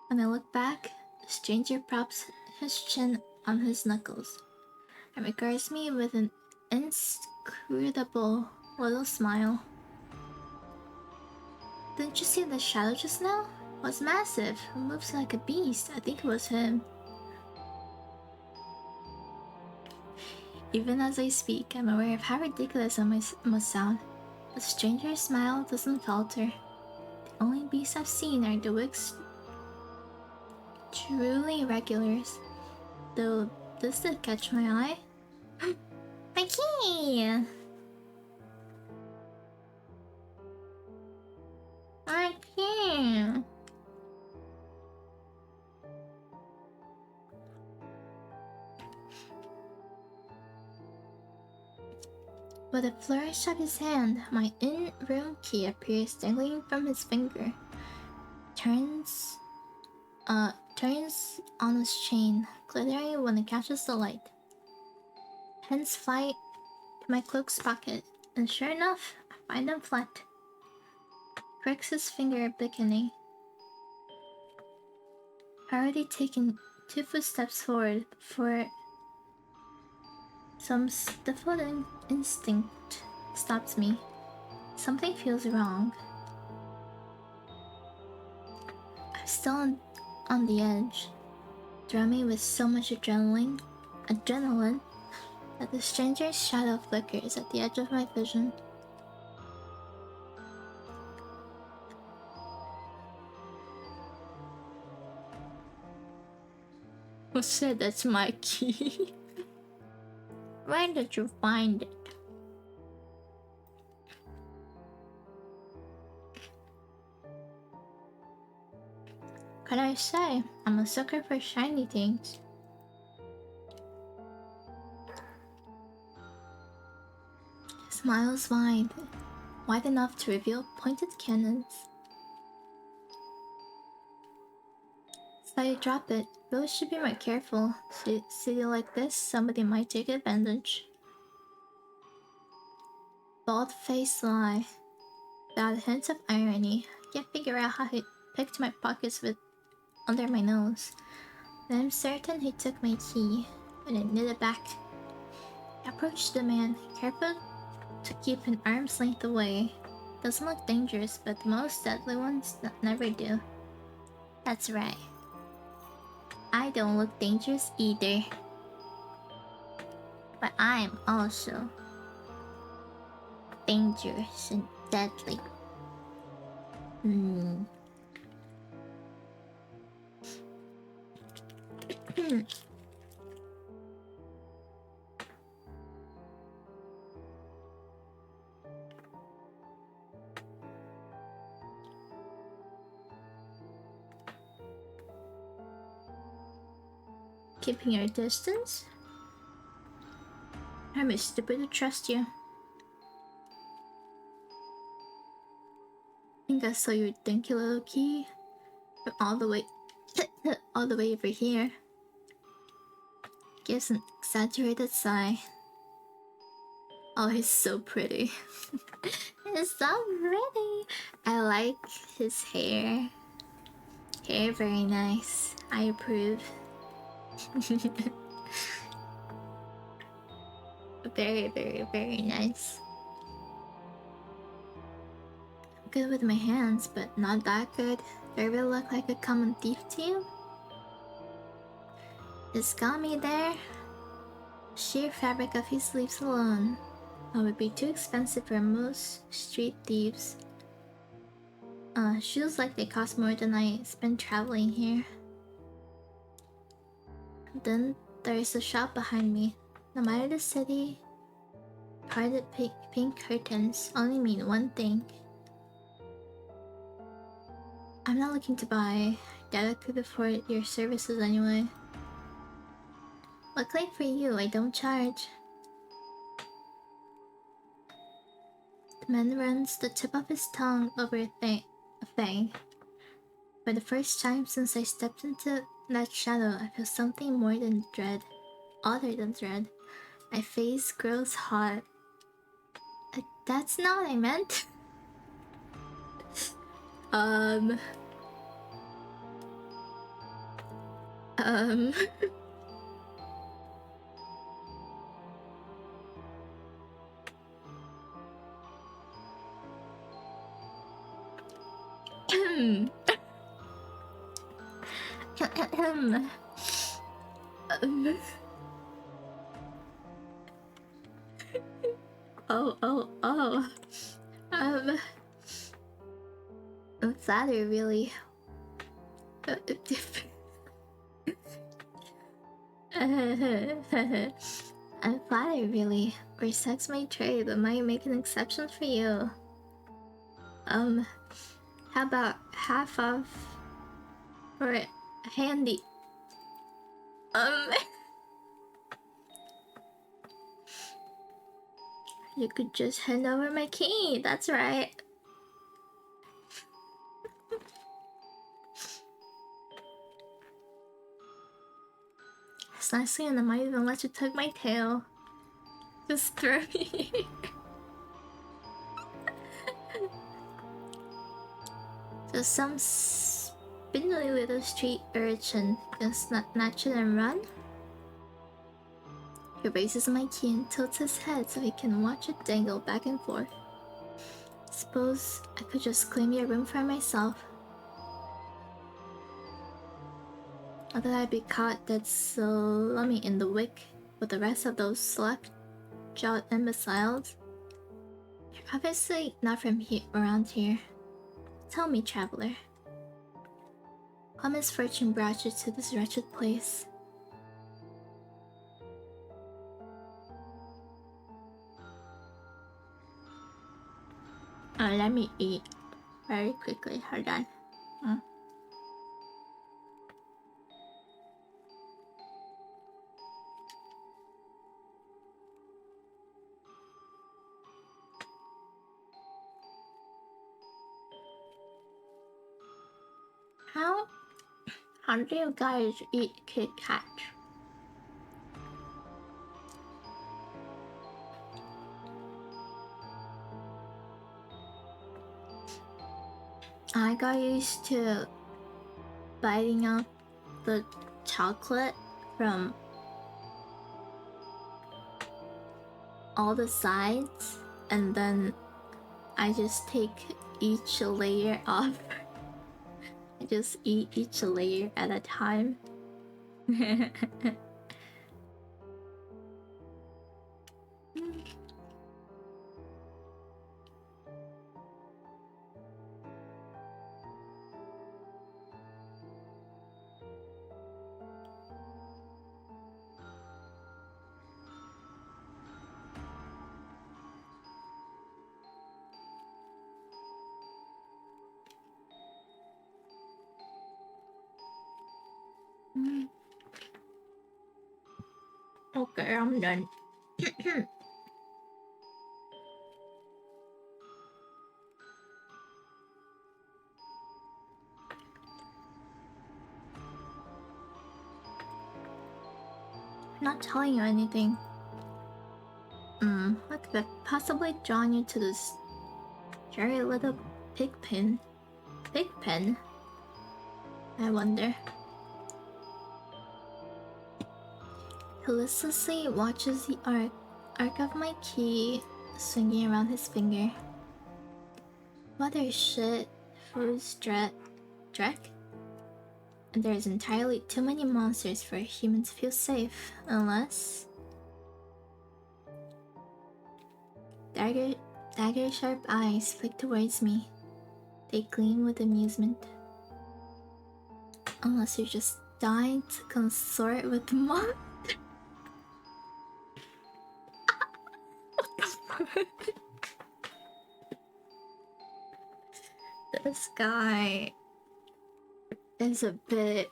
When I look back, the stranger props his chin on his knuckles and regards me with an inscrutable little smile. Didn't you see the shadow just now? It was massive. It moves like a beast. I think it was him. Even as I speak, I'm aware of how ridiculous I must sound. The stranger's smile doesn't falter. The only beasts I've seen are the wigs truly regulars. Though this did catch my eye. My key! My key! With a flourish of his hand, my in-room key appears dangling from his finger. Turns on his chain, glittering when it catches the light. Hands fly to my cloak's pocket, and sure enough, I find them flat. Cracks his finger, beckoning. Already taken 2 footsteps forward before some stifled instinct stops me. Something feels wrong. I'm still on the edge, drumming with so much adrenaline that the stranger's shadow flickers at the edge of my vision. Who said that's my key? Where did you find it? Can I say, I'm a sucker for shiny things. Smiles wide enough to reveal pointed cannons. So I drop it. Really should be more careful. City like this, somebody might take advantage. Bald-faced lie. Without a hint of irony. Can't figure out how he picked my pockets with under my nose. But I'm certain he took my key and I knit it back. I approached the man, careful to keep an arm's length away. Doesn't look dangerous, but the most deadly ones never do. That's right. I don't look dangerous either. But I'm also dangerous and deadly. Keeping your distance? I'm stupid to trust you. Think I saw your dinky little key from all the way over here. Gives an exaggerated sigh. Oh, he's so pretty. He's so pretty. I like his hair. Hair very nice. I approve. Very, very, very nice. good with my hands, but not that good. Do I really look like a common thief to you? Just got me there. Sheer fabric of his sleeves alone. Would be too expensive for most street thieves. Shoes like they cost more than I spend traveling here. Then there is a shop behind me. No matter the city, parted pink curtains only mean one thing. I'm not looking to buy. Dad could afford your services anyway. Luckily for you, I don't charge. The man runs the tip of his tongue over a thing. For the first time since I stepped into that shadow, I feel something more than dread. Other than dread. My face grows hot. That's not what I meant. um... oh. I'm flattered, really. I'm flattered, really. We're sex may trade, but might make an exception for you. How about half off for a handy? You could just hand over my key, that's right. It's nicely, and I might even let you tug my tail. Just throw me. So some spindly little street urchin just snatch it and run. He raises my key and tilts his head so he can watch it dangle back and forth. Suppose I could just claim your room for myself. Not that I'd be caught dead slummy in the wick with the rest of those slack-jawed imbeciles. You're obviously not from around here. Tell me, traveler. What misfortune brought you to this wretched place? Let me eat very quickly. Hold on. How do you guys eat Kit Kat? I got used to biting out the chocolate from all the sides, and then I just take each layer off. I just eat each layer at a time. Okay, I'm done. Not telling you anything. What could have possibly drawn you to this very little pig pen? Pig pen? I wonder. He listlessly watches the arc of my key swinging around his finger. Weather shit, food's dreck, and there's entirely too many monsters for a human to feel safe, unless... Dagger sharp eyes flick towards me. They gleam with amusement. Unless you're just dying to consort with the monster. This guy is a bit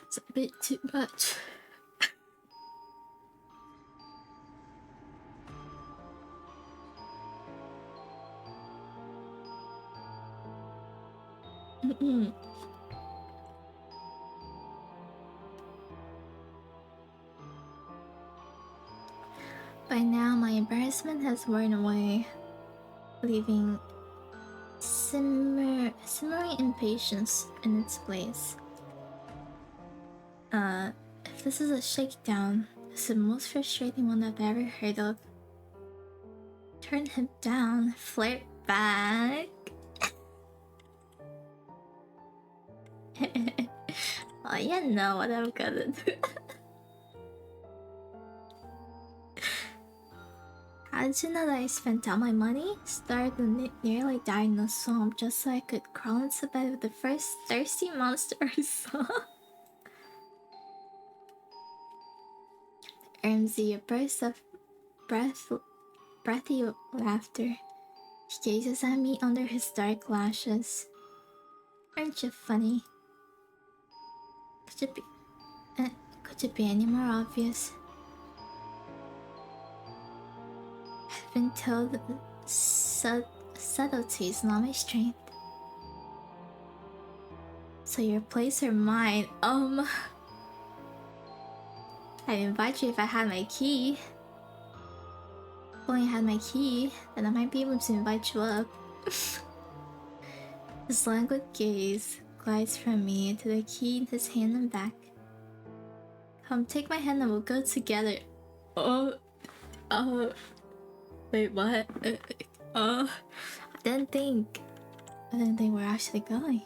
it's a bit too much. By now, my embarrassment has worn away, leaving simmering impatience in its place. If this is a shakedown, it's the most frustrating one I've ever heard of. Turn him down, flirt back. Oh, you know what I'm gonna do. How did you know that I spent all my money? Starved and nearly died in the swamp just so I could crawl into bed with the first thirsty monster I saw. Ermsey, a burst of breathy laughter. He gazes at me under his dark lashes. Aren't you funny? Could it be any more obvious? I've been told that subtlety is not my strength. So your place or mine? I'd invite you if I had my key. If only I had my key, then I might be able to invite you up. His languid gaze glides from me to the key in his hand and back. Come, take my hand and we'll go together. Wait, what? I didn't think we're actually going.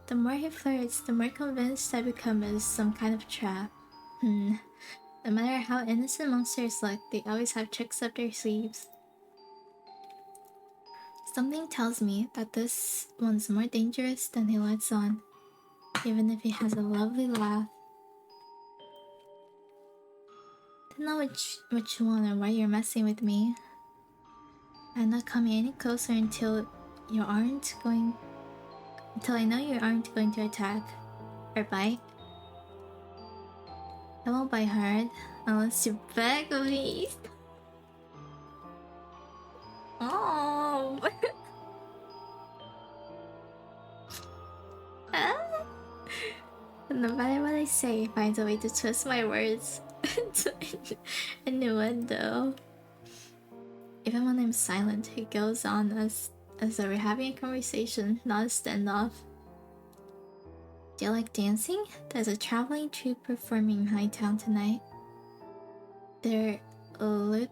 The more he flirts, the more convinced I become it is some kind of trap. No matter how innocent monsters look, they always have tricks up their sleeves. Something tells me that this one's more dangerous than he lets on, even if he has a lovely laugh. Don't know what you want or why you're messing with me. I'm not coming any closer until I know you aren't going to attack or bite. I won't bite hard unless you beg me. Oh. No matter what I say, he finds a way to twist my words into innuendo. Even when I'm silent, he goes on as though we're having a conversation, not a standoff. Do you like dancing? There's a traveling troupe performing in Hightown tonight. Their elitist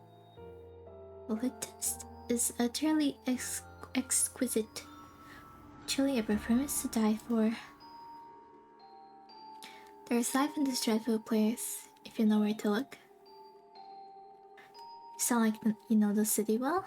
is utterly exquisite. Truly a performance to die for. There's life in this dreadful place, if you know where to look. You sound like you know the city well.